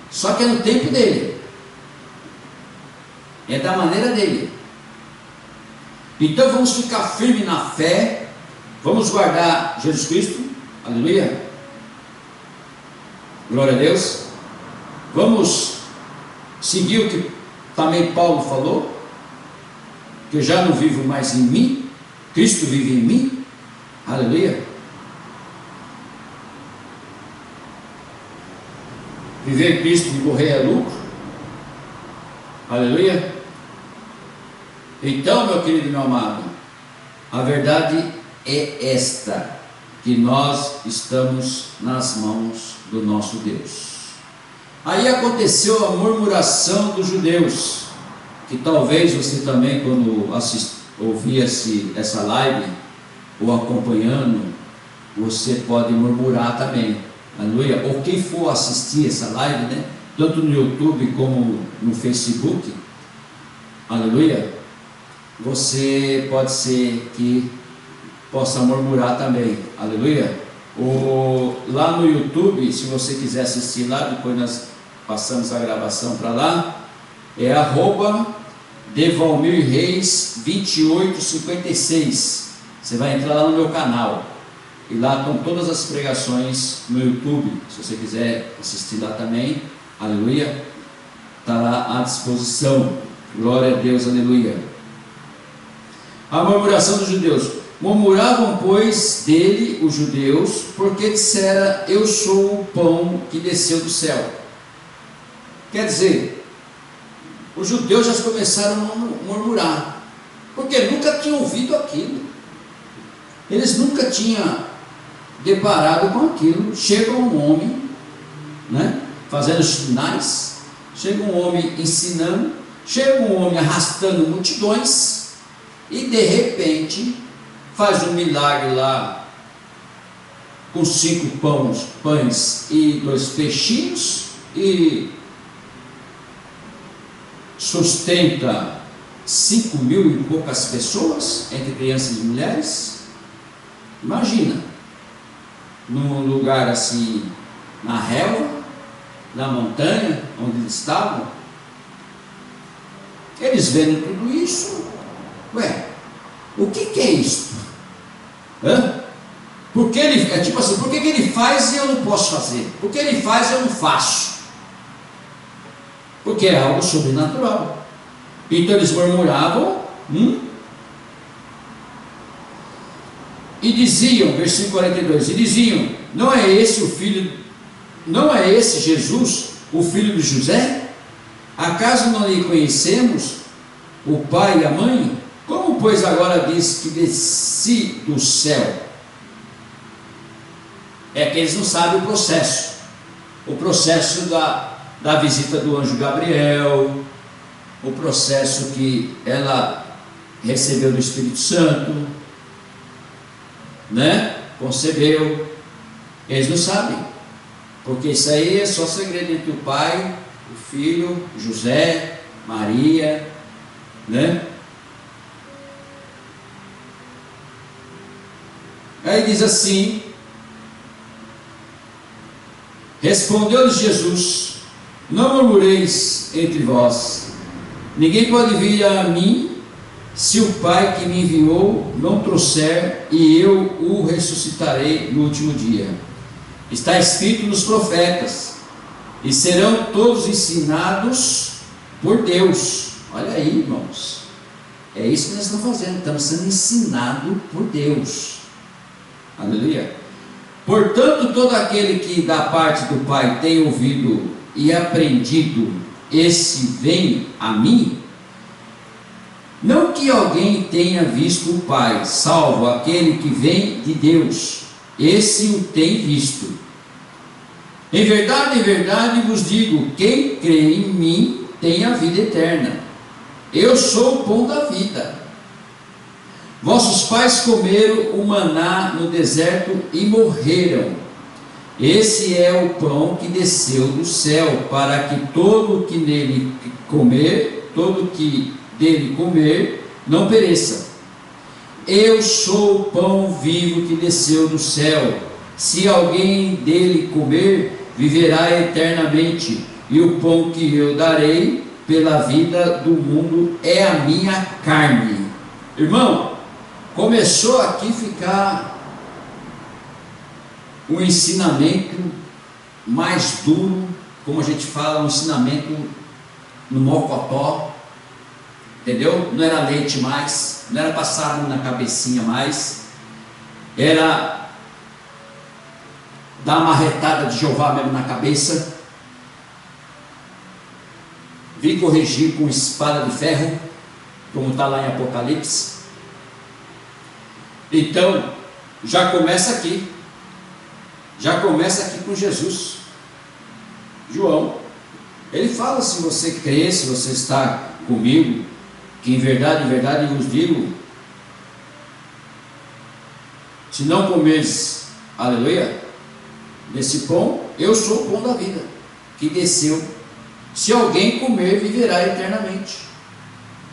Só que é no tempo dele. É da maneira dele. Então vamos ficar firme na fé. Vamos guardar Jesus Cristo. Aleluia. Glória a Deus. Vamos seguir o que também Paulo falou, que eu já não vivo mais em mim, Cristo vive em mim. Aleluia. Viver em Cristo e morrer é lucro. Aleluia. Então, meu querido e meu amado, a verdade é esta, que nós estamos nas mãos do nosso Deus. Aí aconteceu a murmuração dos judeus, que talvez você também, quando ouvia-se essa live, ou acompanhando, você pode murmurar também. Aleluia. Ou quem for assistir essa live, né, tanto no YouTube como no Facebook, aleluia, você pode ser que possa murmurar também. Aleluia. Lá no YouTube, se você quiser assistir lá, depois nós passamos a gravação para lá, é @DevalmirReis2856. Você vai entrar lá no meu canal, e lá estão todas as pregações no YouTube. Se você quiser assistir lá também, aleluia, está lá à disposição. Glória a Deus, aleluia. A murmuração dos judeus. Murmuravam, pois, dele os judeus, porque dissera: eu sou o pão que desceu do céu. Quer dizer, os judeus já começaram a murmurar, porque nunca tinham ouvido aquilo, eles nunca tinham deparado com aquilo. Chega um homem, né, fazendo sinais, chega um homem ensinando, chega um homem arrastando multidões, e de repente faz um milagre lá, com 5 pães e 2 peixinhos, e sustenta 5.000 e poucas pessoas, entre crianças e mulheres. Imagina, num lugar assim, na relva, na montanha, onde eles estavam, eles vendo tudo isso. Ué, o que é isso? Porque ele, é tipo assim, por que ele faz e eu não posso fazer? Porque ele faz e eu não faço? Porque é algo sobrenatural. Então eles murmuravam, e diziam, versículo 42, e diziam: não é esse Jesus, o filho de José? Acaso não lhe conhecemos o pai e a mãe? Como, pois, agora diz que desci do céu? É que eles não sabem o processo da visita do anjo Gabriel, o processo que ela recebeu do Espírito Santo, né? Concebeu. Eles não sabem, porque isso aí é só segredo entre o pai, o filho, José, Maria, né? Aí diz assim: respondeu-lhes Jesus: não murmureis entre vós, ninguém pode vir a mim se o Pai que me enviou não trouxer, e eu o ressuscitarei no último dia. Está escrito nos profetas: e serão todos ensinados por Deus. Olha aí, irmãos, é isso que nós estamos fazendo, estamos sendo ensinados por Deus. Aleluia. Portanto, todo aquele que da parte do Pai tem ouvido e aprendido, esse vem a mim. Não que alguém tenha visto o Pai, salvo aquele que vem de Deus, esse o tem visto. Em verdade vos digo: quem crê em mim tem a vida eterna. Eu sou o pão da vida. Vossos pais comeram o maná no deserto e morreram. Esse é o pão que desceu do céu, para que todo que nele comer, todo que dele comer, não pereça. Eu sou o pão vivo que desceu do céu. Se alguém dele comer, viverá eternamente. E o pão que eu darei pela vida do mundo é a minha carne. Irmão, começou aqui a ficar um ensinamento mais duro, como a gente fala, um ensinamento no mocotó, entendeu? Não era leite mais, não era passado na cabecinha mais, era dar uma marretada de Jeová mesmo na cabeça, vir corrigir com espada de ferro, como está lá em Apocalipse. Então, já começa aqui com Jesus. João, ele fala: se você crê, se você está comigo, que em verdade eu vos digo, se não comeres, aleluia, desse pão, eu sou o pão da vida, que desceu, se alguém comer, viverá eternamente,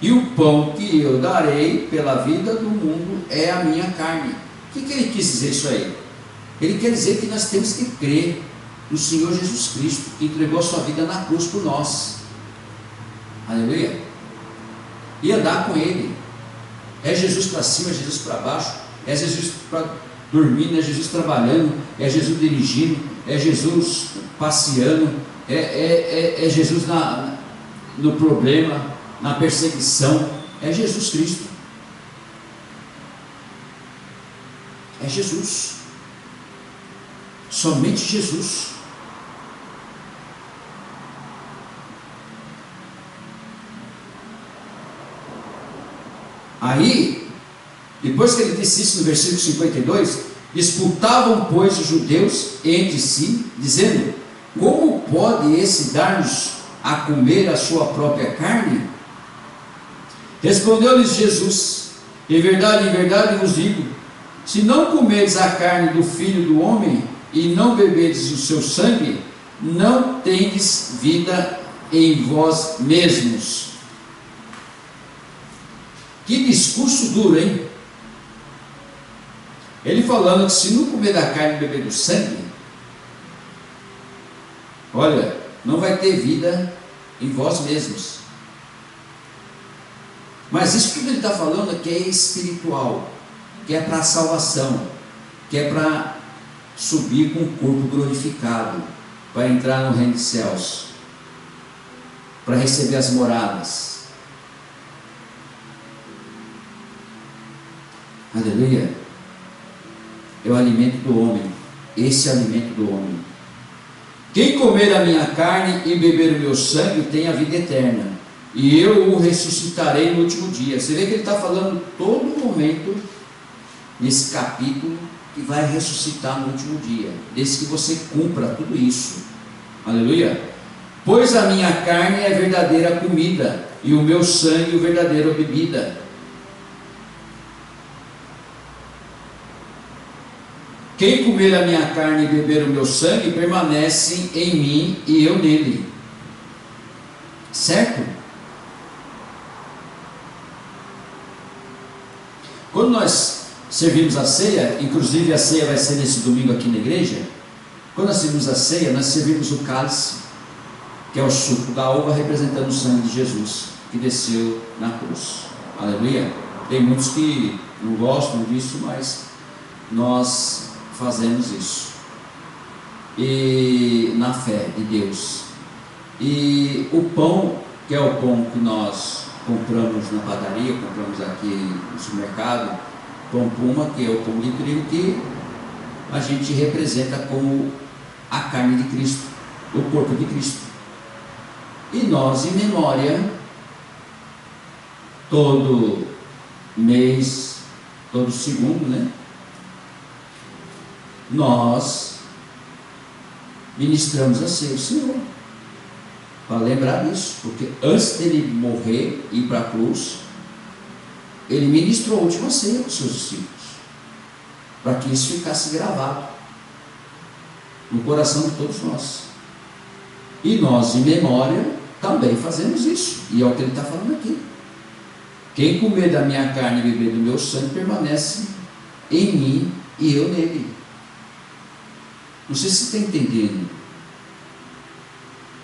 e o pão que eu darei pela vida do mundo é a minha carne. O que ele quis dizer isso aí? Ele quer dizer que nós temos que crer no Senhor Jesus Cristo, que entregou a sua vida na cruz por nós, aleluia, e andar com Ele. É Jesus para cima, é Jesus para baixo, é Jesus para dormindo, é Jesus trabalhando, é Jesus dirigindo, é Jesus passeando, é Jesus no problema, na perseguição, é Jesus Cristo, é Jesus, somente Jesus. Aí, depois que ele disse isso no versículo 52, disputavam, pois, os judeus entre si, dizendo: como pode esse dar-nos a comer a sua própria carne? Respondeu-lhes Jesus: em verdade vos digo, se não comerdes a carne do Filho do Homem e não beberdes o seu sangue, não tendes vida em vós mesmos. Que discurso duro, hein? Ele falando que se não comer da carne e beber do sangue, olha, não vai ter vida em vós mesmos. Mas isso que ele está falando é que é espiritual, que é para a salvação, que é para subir com o corpo glorificado, para entrar no reino dos céus, para receber as moradas. Aleluia. É o alimento do homem. Esse é o alimento do homem. Quem comer a minha carne e beber o meu sangue tem a vida eterna, e eu o ressuscitarei no último dia. Você vê que ele está falando todo momento nesse capítulo que vai ressuscitar no último dia, desde que você cumpra tudo isso. Aleluia. Pois a minha carne é verdadeira comida, e o meu sangue o verdadeira bebida. Quem comer a minha carne e beber o meu sangue permanece em mim e eu nele. Certo? Quando nós servimos a ceia, inclusive a ceia vai ser nesse domingo aqui na igreja, quando nós servimos a ceia, nós servimos o cálice, que é o suco da uva representando o sangue de Jesus, que desceu na cruz. Aleluia. Tem muitos que não gostam disso, mas nós fazemos isso, e na fé de Deus. E o pão, que é o pão que nós compramos na padaria, compramos aqui no supermercado, pão puma, que é o pão de trigo, que a gente representa como a carne de Cristo, o corpo de Cristo. E nós, em memória, todo mês, todo segundo, né, nós ministramos a ceia do Senhor, para lembrar disso, porque antes dele morrer e ir para a cruz, ele ministrou a última ceia para os seus discípulos, para que isso ficasse gravado no coração de todos nós. E nós, em memória, também fazemos isso, e é o que ele está falando aqui. Quem comer da minha carne e beber do meu sangue permanece em mim e eu nele. Não sei se você está entendendo.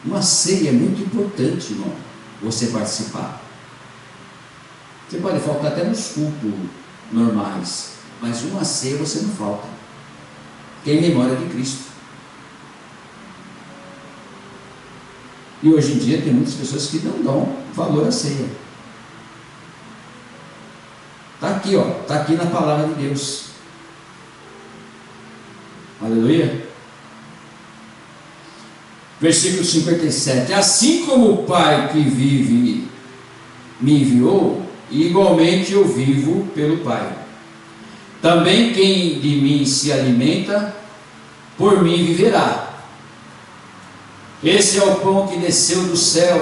Uma ceia é muito importante, irmão, você participar. Você pode faltar até nos cultos normais, mas uma ceia você não falta, que é em memória de Cristo. E hoje em dia tem muitas pessoas que não dão valor à ceia. Está aqui, ó, está aqui na palavra de Deus. Aleluia. Versículo 57. Assim como o Pai que vive me enviou, igualmente eu vivo pelo Pai. Também quem de mim se alimenta, por mim viverá. Esse é o pão que desceu do céu,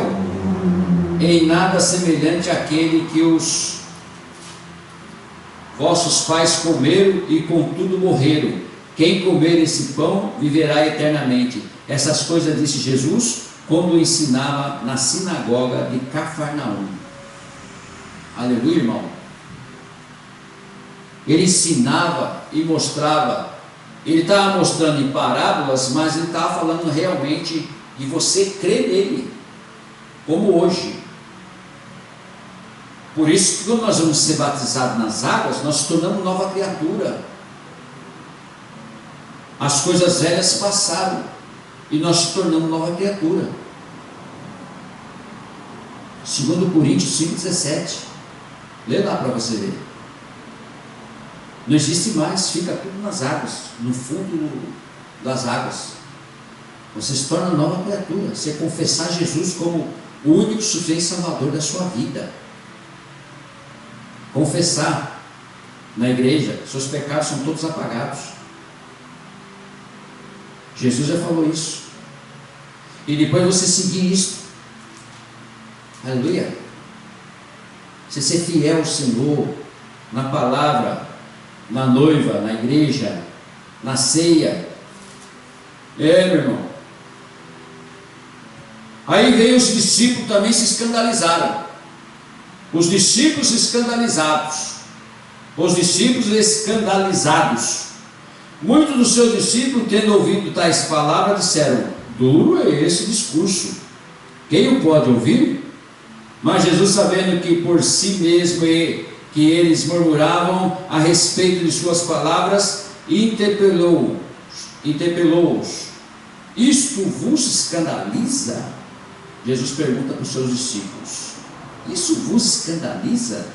em nada semelhante àquele que os vossos pais comeram e contudo morreram. Quem comer esse pão viverá eternamente. Essas coisas disse Jesus quando ensinava na sinagoga de Cafarnaum. Aleluia, irmão. Ele ensinava e mostrava. Ele estava mostrando em parábolas, mas ele estava falando realmente de você crer nele, como hoje. Por isso que quando nós vamos ser batizados nas águas, nós nos tornamos nova criatura. As coisas velhas passaram e nós nos tornamos nova criatura. 2 Coríntios 5,17. Lê lá para você ver. Não existe mais, fica tudo nas águas, no fundo das águas. Você se torna nova criatura. Você confessar Jesus como o único suficiente salvador da sua vida. Confessar na igreja, seus pecados são todos apagados. Jesus já falou isso. E depois você seguir isso. Aleluia. Você ser fiel ao Senhor, na palavra, na noiva, na igreja, na ceia. Meu irmão. Aí veio os discípulos também se escandalizaram. Os discípulos escandalizados. Os discípulos escandalizados. Muitos dos seus discípulos, tendo ouvido tais palavras, disseram: duro é esse discurso, quem o pode ouvir? Mas Jesus, sabendo que por si mesmo que eles murmuravam a respeito de suas palavras, interpelou-os: isto vos escandaliza? Jesus pergunta para os seus discípulos: isso vos escandaliza?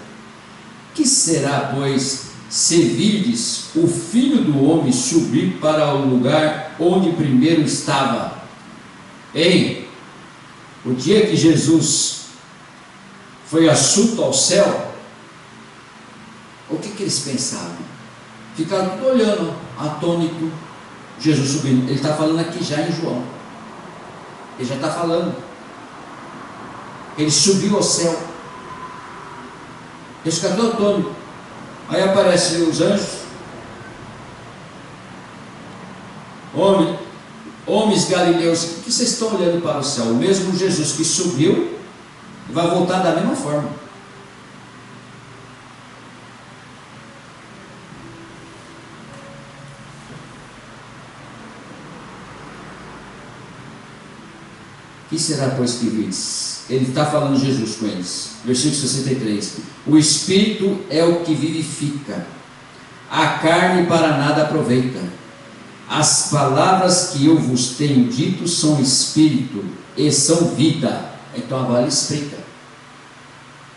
Que será, pois, se virdes o Filho do Homem subir para o lugar onde primeiro estava? Ei, o dia que Jesus foi assunto ao céu, o que eles pensavam? Ficaram tudo olhando, atônito, Jesus subindo. Ele está falando aqui já em João. Ele já está falando. Ele subiu ao céu. Eles ficaram todos atônitos. Aí aparecem os anjos. Homens galileus, o que vocês estão olhando para o céu? O mesmo Jesus que subiu vai voltar da mesma forma. Que será, pois, que vides? Ele está falando Jesus com eles. Versículo 63. O Espírito é o que vivifica, a carne para nada aproveita. As palavras que eu vos tenho dito são Espírito e são vida. Então agora ele explica.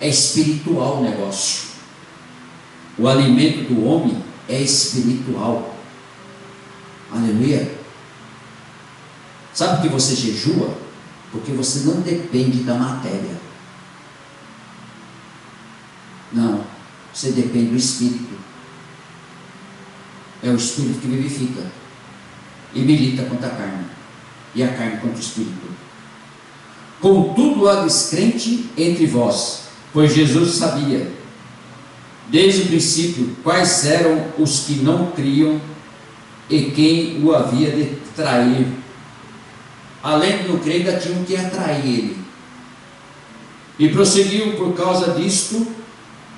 É espiritual o negócio. O alimento do homem é espiritual. Aleluia. Sabe por que você jejua? Porque você não depende da matéria. Não, você depende do Espírito. É o Espírito que vivifica e milita contra a carne, e a carne contra o Espírito. Contudo há descrente entre vós, pois Jesus sabia desde o princípio quais eram os que não criam e quem o havia de trair. Além de não crer, ainda tinham que atrair ele. E prosseguiu: por causa disto,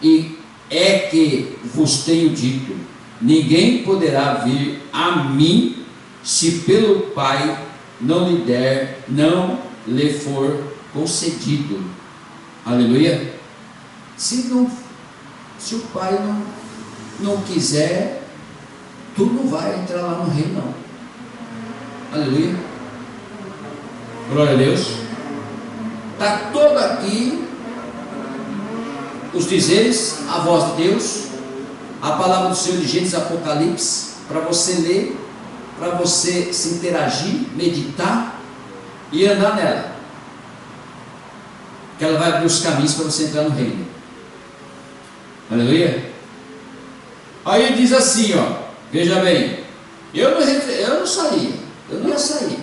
e é que vos tenho dito, ninguém poderá vir a mim, se pelo Pai não lhe for concedido. Aleluia. Se o Pai não quiser, tu não vai entrar lá no reino, não. Aleluia. Glória a Deus. Está todo aqui os dizeres, a voz de Deus, a palavra do Senhor de Gênesis, Apocalipse, para você ler, para você se interagir, meditar e andar nela, que ela vai abrir os caminhos para você entrar no reino. Aleluia. Aí diz assim, ó, veja bem, eu não saía, eu não ia sair,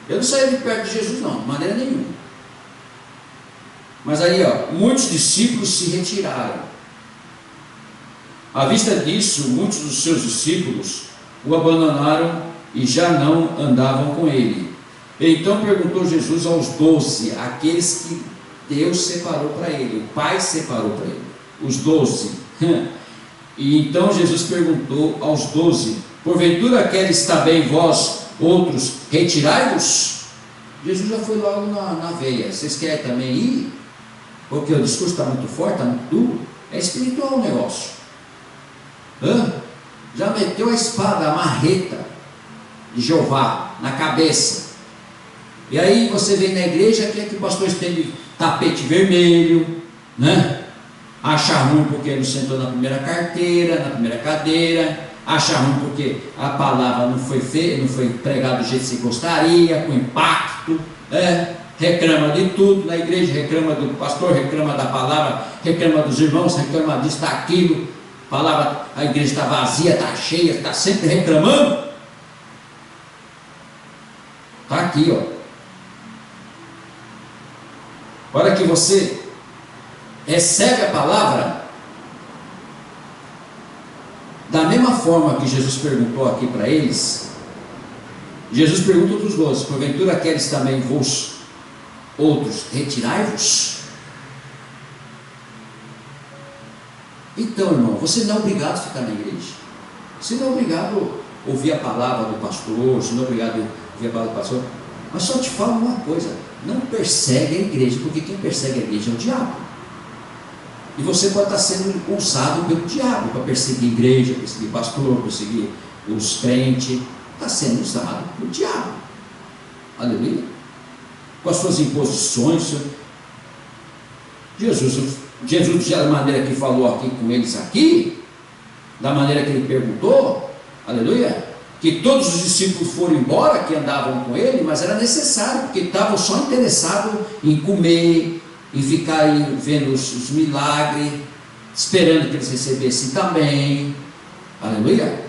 eu não saía de perto de Jesus não, de maneira nenhuma. Mas aí, ó, muitos discípulos se retiraram. À vista disso, muitos dos seus discípulos o abandonaram e já não andavam com ele. Então perguntou Jesus aos 12, aqueles que Deus separou para ele, o Pai separou para ele, os 12. E então Jesus perguntou aos 12, porventura queres também vós, outros, retirai-vos? Jesus já foi logo na veia, vocês querem também ir? Porque o discurso está muito forte, está muito duro, é espiritual o negócio. Já meteu a espada, a marreta de Jeová na cabeça. E aí você vem na igreja, quer que o pastor esteja de tapete vermelho, né? Acha ruim porque não sentou na primeira carteira, na primeira cadeira, acha ruim porque a palavra não foi feita, não foi pregada do jeito que você gostaria, com impacto, reclama de tudo na igreja, reclama do pastor, reclama da palavra, reclama dos irmãos, reclama disso, daquilo, palavra, a igreja está vazia, está cheia, está sempre reclamando. Está aqui, ó. Hora que você recebe a palavra, da mesma forma que Jesus perguntou aqui para eles, Jesus pergunta dos 12, porventura queres também vos, outros, retirai-vos? Então, irmão, você não é obrigado a ficar na igreja, você não é obrigado a ouvir a palavra do pastor, você não é obrigado a ouvir a palavra do pastor, mas só te falo uma coisa, não persegue a igreja, porque quem persegue a igreja é o diabo. E você pode estar sendo usado pelo diabo para perseguir a igreja, perseguir o pastor, perseguir os crentes. Está sendo usado pelo diabo. Aleluia. Com as suas imposições. Jesus, da maneira que falou aqui com eles aqui, da maneira que ele perguntou, aleluia, que todos os discípulos foram embora, que andavam com ele, mas era necessário, porque estavam só interessados em comer, em ficar aí vendo os milagres, esperando que eles recebessem também. Aleluia.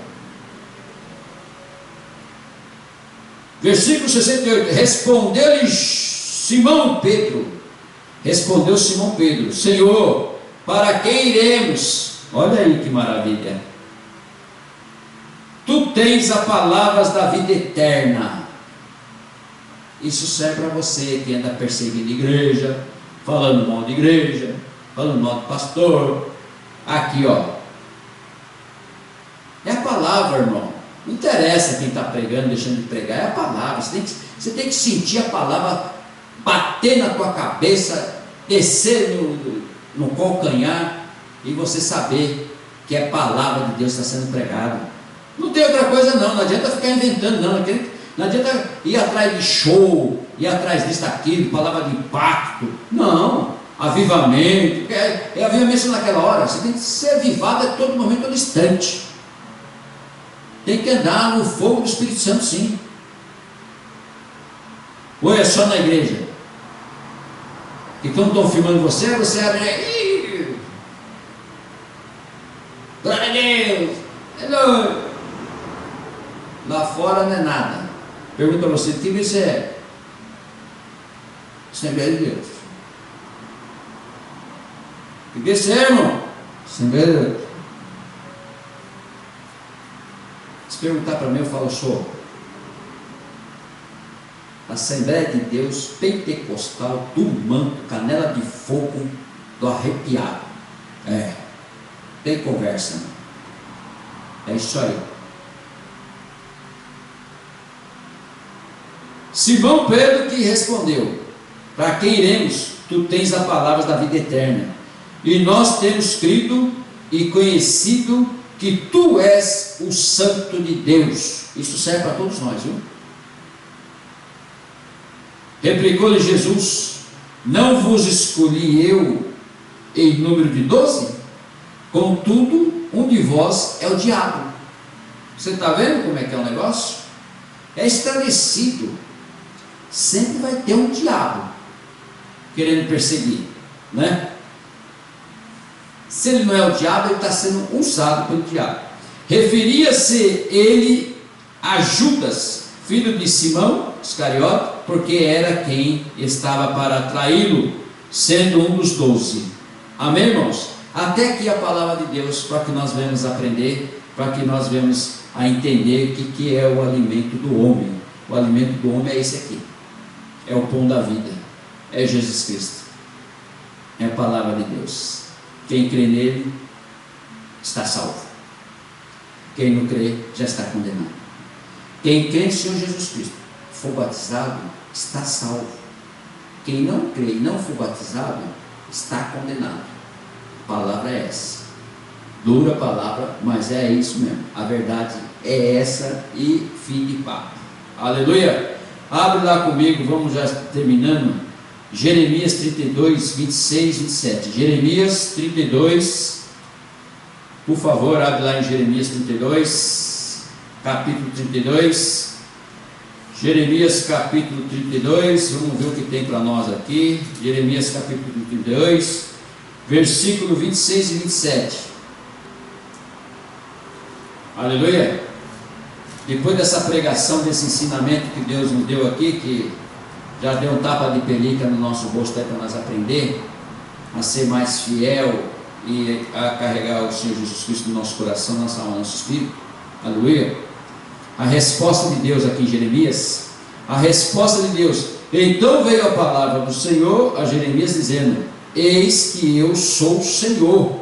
Versículo 68. Respondeu-lhe Simão Pedro. Respondeu Simão Pedro: Senhor, para quem iremos? Olha aí que maravilha. Tu tens as palavras da vida eterna. Isso serve para você que anda perseguindo a igreja, falando mal de igreja, falando mal do pastor. Aqui, ó, é a palavra, irmão. Não interessa quem está pregando, deixando de pregar, é a palavra. Você tem que sentir a palavra bater na tua cabeça, descer no calcanhar, e você saber que a palavra de Deus está sendo pregada. Não tem outra coisa não adianta ficar inventando não adianta ir atrás de show, ir atrás disso, daquilo, palavra de impacto. Não, avivamento, é avivamento naquela hora. Você tem que ser avivado a todo momento, todo instante. Tem que andar no fogo do Espírito Santo, sim. Ou é só na igreja? E quando estão filmando você abre, glória a Deus, é doido. Lá fora não é nada. Pergunta a você, que você é? Assembleia de Deus. Que você é, irmão? Assembleia de Deus. Se perguntar para mim, eu falo, sou Assembleia de Deus Pentecostal do Manto, Canela de Fogo, do Arrepiado. Tem conversa, não. É isso aí. Simão Pedro que respondeu: para quem iremos? Tu tens as palavras da vida eterna, e nós temos crido e conhecido que tu és o Santo de Deus. Isso serve para todos nós, viu? Replicou-lhe Jesus: não vos escolhi eu em número de 12? Contudo, um de vós é o diabo. Você está vendo como é que é o negócio? É estabelecido. Sempre vai ter um diabo querendo perseguir, né? Se ele não é o diabo, ele está sendo usado pelo diabo. Referia-se ele a Judas, filho de Simão Iscariote, porque era quem estava para traí-lo, sendo um dos 12. Amém, irmãos? Até aqui a palavra de Deus, para que nós venhamos aprender, para que nós venhamos a entender o que é o alimento do homem. O alimento do homem é esse aqui, é o pão da vida, é Jesus Cristo, é a palavra de Deus. Quem crê nele está salvo, quem não crê já está condenado. Quem crê no Senhor Jesus Cristo, for batizado, está salvo. Quem não crê e não for batizado, está condenado. A palavra é essa, dura palavra, mas é isso mesmo, a verdade é essa, e fim de papo. Aleluia. Abre lá comigo, vamos já terminando. Jeremias 32, 26, 27. Jeremias 32, por favor, abre lá em Jeremias 32, capítulo 32. Jeremias capítulo 32, vamos ver o que tem para nós aqui. Jeremias capítulo 32, versículo 26 e 27. Aleluia. Depois dessa pregação, desse ensinamento que Deus nos deu aqui, que já deu um tapa de pelica no nosso rosto para nós aprender a ser mais fiel e a carregar o Senhor Jesus Cristo no nosso coração, nossa alma, nosso espírito. Aleluia. A resposta de Deus aqui em Jeremias, a resposta de Deus: então veio a palavra do Senhor a Jeremias dizendo: eis que eu sou o Senhor,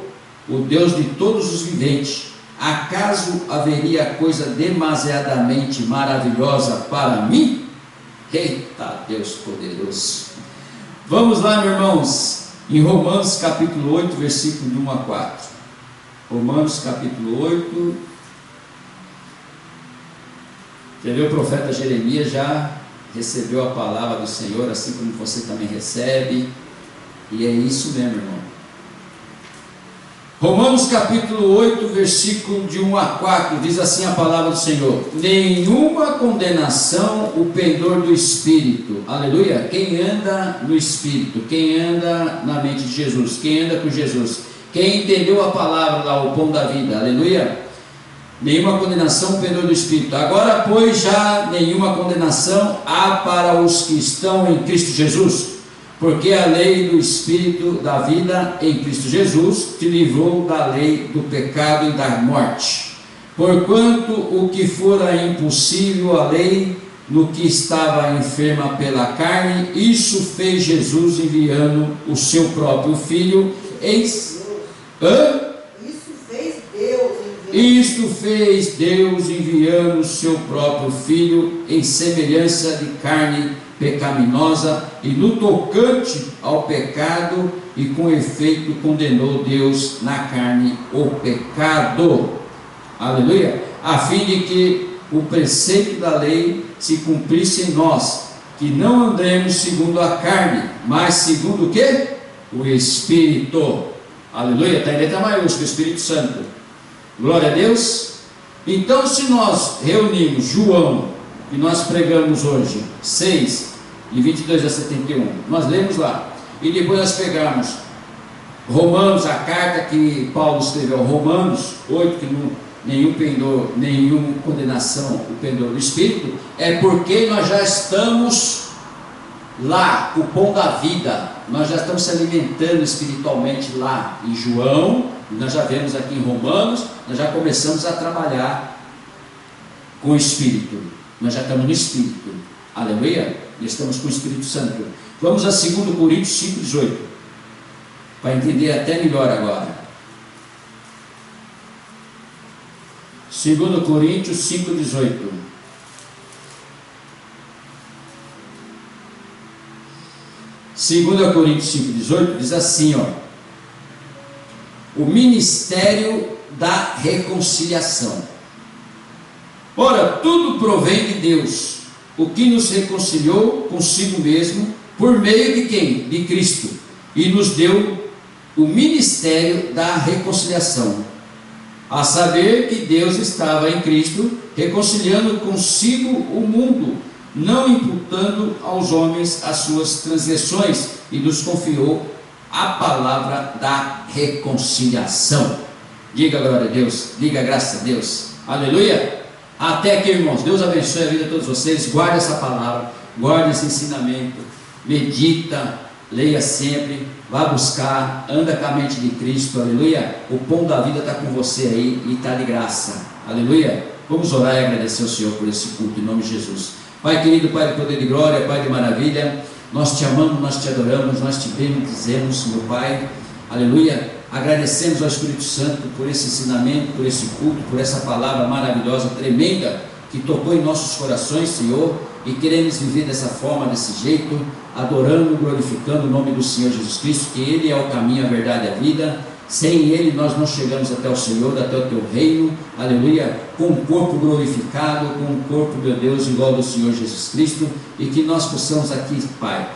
o Deus de todos os viventes. Acaso haveria coisa demasiadamente maravilhosa para mim? Eita Deus poderoso. Vamos lá, meus irmãos, em Romanos capítulo 8, versículo de 1 a 4. Romanos capítulo 8. Você vê, o profeta Jeremias já recebeu a palavra do Senhor, assim como você também recebe, e é isso mesmo, irmão. Romanos capítulo 8, versículo de 1 a 4, diz assim a palavra do Senhor: nenhuma condenação o pendor do Espírito. Aleluia. Quem anda no Espírito, quem anda na mente de Jesus, quem anda com Jesus, quem entendeu a palavra lá, o pão da vida, aleluia. Nenhuma condenação o pendor do Espírito. Agora, pois, já nenhuma condenação há para os que estão em Cristo Jesus, porque a lei do Espírito da vida em Cristo Jesus te livrou da lei do pecado e da morte. Porquanto o que fora impossível à lei, no que estava enferma pela carne, isso fez Jesus, enviando o seu próprio Filho. Isto fez Deus, enviando o seu próprio Filho em semelhança de carne pecaminosa, e no tocante ao pecado, e com efeito condenou Deus na carne o pecado. Aleluia. A fim de que o preceito da lei se cumprisse em nós, que não andemos segundo a carne, mas segundo o que? O Espírito. Aleluia. Está em letra maiúscula, o Espírito Santo. Glória a Deus. Então, se nós reunimos João, que nós pregamos hoje, 6, de 22 a 71, nós lemos lá, e depois nós pegamos Romanos, a carta que Paulo escreveu aos Romanos 8, que não, nenhum pendor, nenhuma condenação o pendor do Espírito, é porque nós já estamos lá, o pão da vida, nós já estamos se alimentando espiritualmente lá em João, nós já vemos aqui em Romanos, nós já começamos a trabalhar com o Espírito, nós já estamos no Espírito, aleluia, estamos com o Espírito Santo. Vamos a 2 Coríntios 5,18, para entender até melhor agora. 2 Coríntios 5,18. 2 Coríntios 5,18 diz assim, ó: o ministério da reconciliação. Ora, tudo provém de Deus, o que nos reconciliou consigo mesmo, por meio de quem? De Cristo, e nos deu o ministério da reconciliação, a saber que Deus estava em Cristo, reconciliando consigo o mundo, não imputando aos homens as suas transgressões, e nos confiou a palavra da reconciliação. Diga glória a Deus, diga graças a Deus, aleluia. Até aqui, irmãos, Deus abençoe a vida de todos vocês. Guarde essa palavra, guarde esse ensinamento, medita, leia sempre, vá buscar, anda com a mente de Cristo, aleluia. O pão da vida está com você aí e está de graça, aleluia. Vamos orar e agradecer ao Senhor por esse culto, em nome de Jesus. Pai querido, Pai de poder e glória, Pai de maravilha, nós te amamos, nós te adoramos, nós te bendizemos, meu Pai, aleluia. Agradecemos ao Espírito Santo por esse ensinamento, por esse culto, por essa palavra maravilhosa, tremenda, que tocou em nossos corações, Senhor, e queremos viver dessa forma, desse jeito, adorando, glorificando o nome do Senhor Jesus Cristo, que Ele é o caminho, a verdade e a vida. Sem Ele nós não chegamos até o Senhor, até o Teu reino, aleluia, com um corpo glorificado, com um corpo, meu Deus, igual do Senhor Jesus Cristo, e que nós possamos aqui, Pai,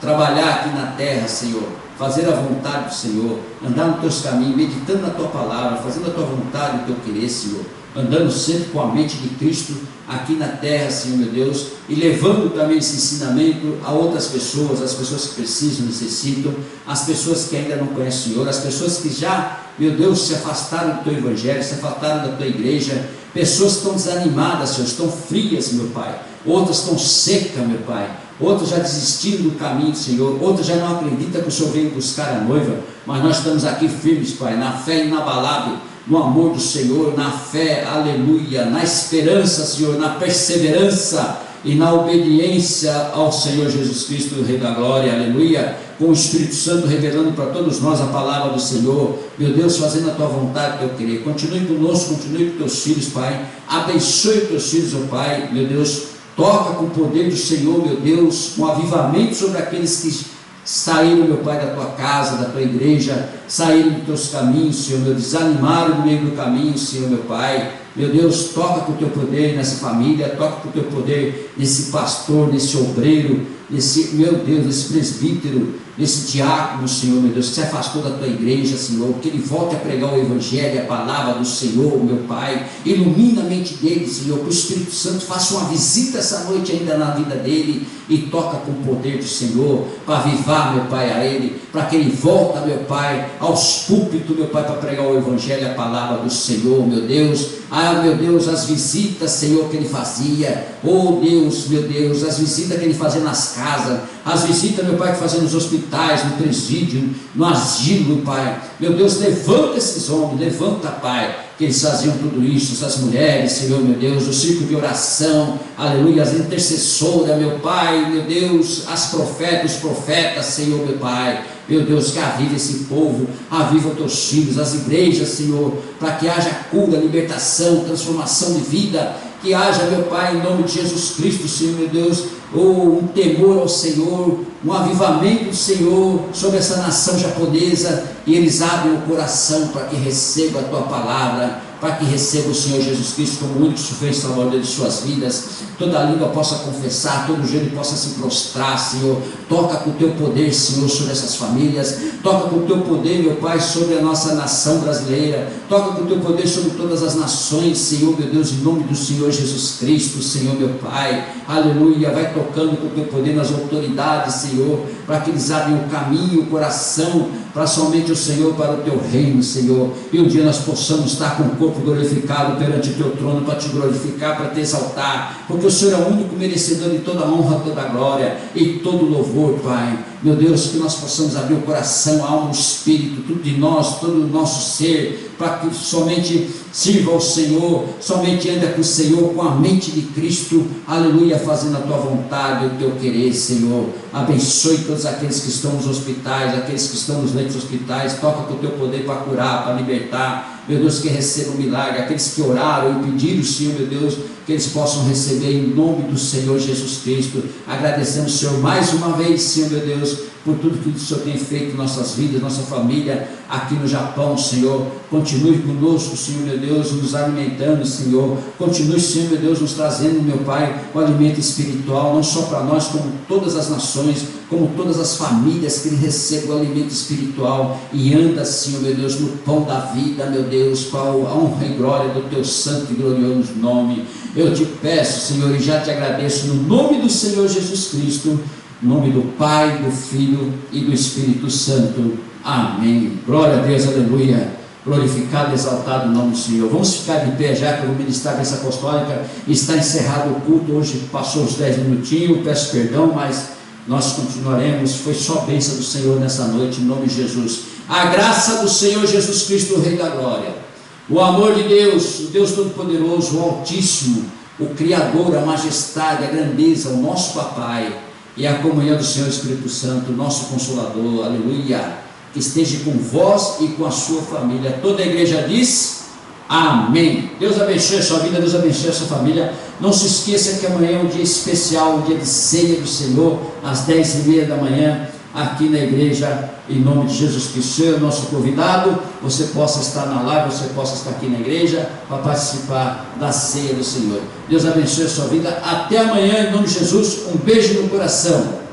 trabalhar aqui na terra, Senhor, fazer a vontade do Senhor, andar nos Teus caminhos, meditando na Tua palavra, fazendo a Tua vontade, o Teu querer, Senhor, andando sempre com a mente de Cristo aqui na terra, Senhor meu Deus, e levando também esse ensinamento a outras pessoas, as pessoas que precisam, necessitam, as pessoas que ainda não conhecem o Senhor, as pessoas que já, meu Deus, se afastaram do Teu Evangelho, se afastaram da Tua igreja, pessoas que estão desanimadas, Senhor, estão frias, meu Pai, outras estão secas, meu Pai, outros já desistiram do caminho, Senhor, outros já não acreditam que o Senhor veio buscar a noiva, mas nós estamos aqui firmes, Pai, na fé inabalável, no amor do Senhor, na fé, aleluia, na esperança, Senhor, na perseverança e na obediência ao Senhor Jesus Cristo, o Rei da Glória, aleluia, com o Espírito Santo revelando para todos nós a palavra do Senhor, meu Deus, fazendo a Tua vontade, o Teu querer. Continue conosco, continue com Teus filhos, Pai, abençoe os Teus filhos, ó Pai, meu Deus, toca com o poder do Senhor, meu Deus, com avivamento sobre aqueles que saíram, meu Pai, da Tua casa, da Tua igreja, saíram dos Teus caminhos, Senhor, meu, desanimaram no meio do caminho, Senhor, meu Pai, meu Deus, toca com o Teu poder nessa família, toca com o Teu poder nesse pastor, nesse obreiro, nesse, meu Deus, nesse presbítero, nesse diácono, Senhor, meu Deus, que se afastou da Tua igreja, Senhor, que ele volte a pregar o Evangelho, a palavra do Senhor, meu Pai, ilumina a mente dele, Senhor, que o Espírito Santo faça uma visita essa noite ainda na vida dele, e toca com o poder do Senhor, para avivar, meu Pai, a ele, para que ele volta, meu Pai, aos púlpitos, meu Pai, para pregar o Evangelho, a palavra do Senhor, meu Deus, meu Deus, as visitas, Senhor, que ele fazia, oh Deus, meu Deus, as visitas que ele fazia nas casas, as visitas, meu Pai, que fazia nos hospitais, no presídio, no asilo, Pai, meu Deus, levanta esses homens, levanta, Pai, que eles faziam tudo isso, essas mulheres, Senhor, meu Deus, o círculo de oração, aleluia, as intercessoras, meu Pai, meu Deus, as profetas, os profetas, Senhor, meu Pai, meu Deus, que aviva esse povo, aviva os Teus filhos, as igrejas, Senhor, para que haja cura, libertação, transformação de vida, que haja, meu Pai, em nome de Jesus Cristo, Senhor, meu Deus, um temor ao Senhor, um avivamento do Senhor sobre essa nação japonesa, e eles abrem o coração para que receba a Tua palavra, para que receba o Senhor Jesus Cristo como o único suficiente salvador de suas vidas, toda a língua possa confessar, todo joelho possa se prostrar, Senhor, toca com o Teu poder, Senhor, sobre essas famílias, toca com o Teu poder, meu Pai, sobre a nossa nação brasileira, toca com o Teu poder sobre todas as nações, Senhor, meu Deus, em nome do Senhor Jesus Cristo, Senhor, meu Pai, aleluia, vai tocando com o Teu poder nas autoridades, Senhor, para que eles abrem o caminho, o coração, para somente o Senhor, para o Teu reino, Senhor, e um dia nós possamos estar com o corpo glorificado perante o Teu trono, para Te glorificar, para Te exaltar, porque o Senhor é o único merecedor de toda a honra, toda a glória e todo o louvor, Pai, meu Deus, que nós possamos abrir o coração, a alma, o espírito, tudo de nós, todo o nosso ser, para que somente sirva ao Senhor, somente anda com o Senhor, com a mente de Cristo, aleluia, fazendo a Tua vontade, o Teu querer, Senhor, abençoe todos aqueles que estão nos hospitais, aqueles que estão nos leitos hospitais, toca com o Teu poder para curar, para libertar, meu Deus, que recebam um milagre, aqueles que oraram e pediram, Senhor, meu Deus, que eles possam receber em nome do Senhor Jesus Cristo. Agradecemos, Senhor, mais uma vez, Senhor, meu Deus, por tudo que o Senhor tem feito em nossas vidas, nossa família aqui no Japão, Senhor. Continue conosco, Senhor, meu Deus, nos alimentando, Senhor. Continue, Senhor, meu Deus, nos trazendo, meu Pai, o alimento espiritual, não só para nós, como todas as nações, como todas as famílias que recebem o alimento espiritual e anda, Senhor, meu Deus, no pão da vida, meu Deus, para a honra e glória do Teu santo e glorioso nome. Eu te peço, Senhor, e já te agradeço no nome do Senhor Jesus Cristo, em nome do Pai, do Filho e do Espírito Santo. Amém. Glória a Deus, aleluia. Glorificado e exaltado o nome do Senhor. Vamos ficar de pé já que eu vou ministrar a bênção apostólica. Está encerrado o culto. Hoje passou os 10 minutinhos. Peço perdão, mas nós continuaremos. Foi só bênção do Senhor nessa noite, em nome de Jesus. A graça do Senhor Jesus Cristo, o Rei da Glória. O amor de Deus, o Deus Todo-Poderoso, o Altíssimo, o Criador, a majestade, a grandeza, o nosso Papai, e a comunhão do Senhor Espírito Santo, nosso Consolador, aleluia, que esteja com vós e com a sua família. Toda a igreja diz amém. Deus abençoe a sua vida, Deus abençoe a sua família. Não se esqueça que amanhã é um dia especial, um dia de ceia do Senhor, às 10h30 da manhã, aqui na igreja, em nome de Jesus Cristo. Senhor, nosso convidado, você possa estar na live, você possa estar aqui na igreja para participar da ceia do Senhor. Deus abençoe a sua vida. Até amanhã, em nome de Jesus. Um beijo no coração.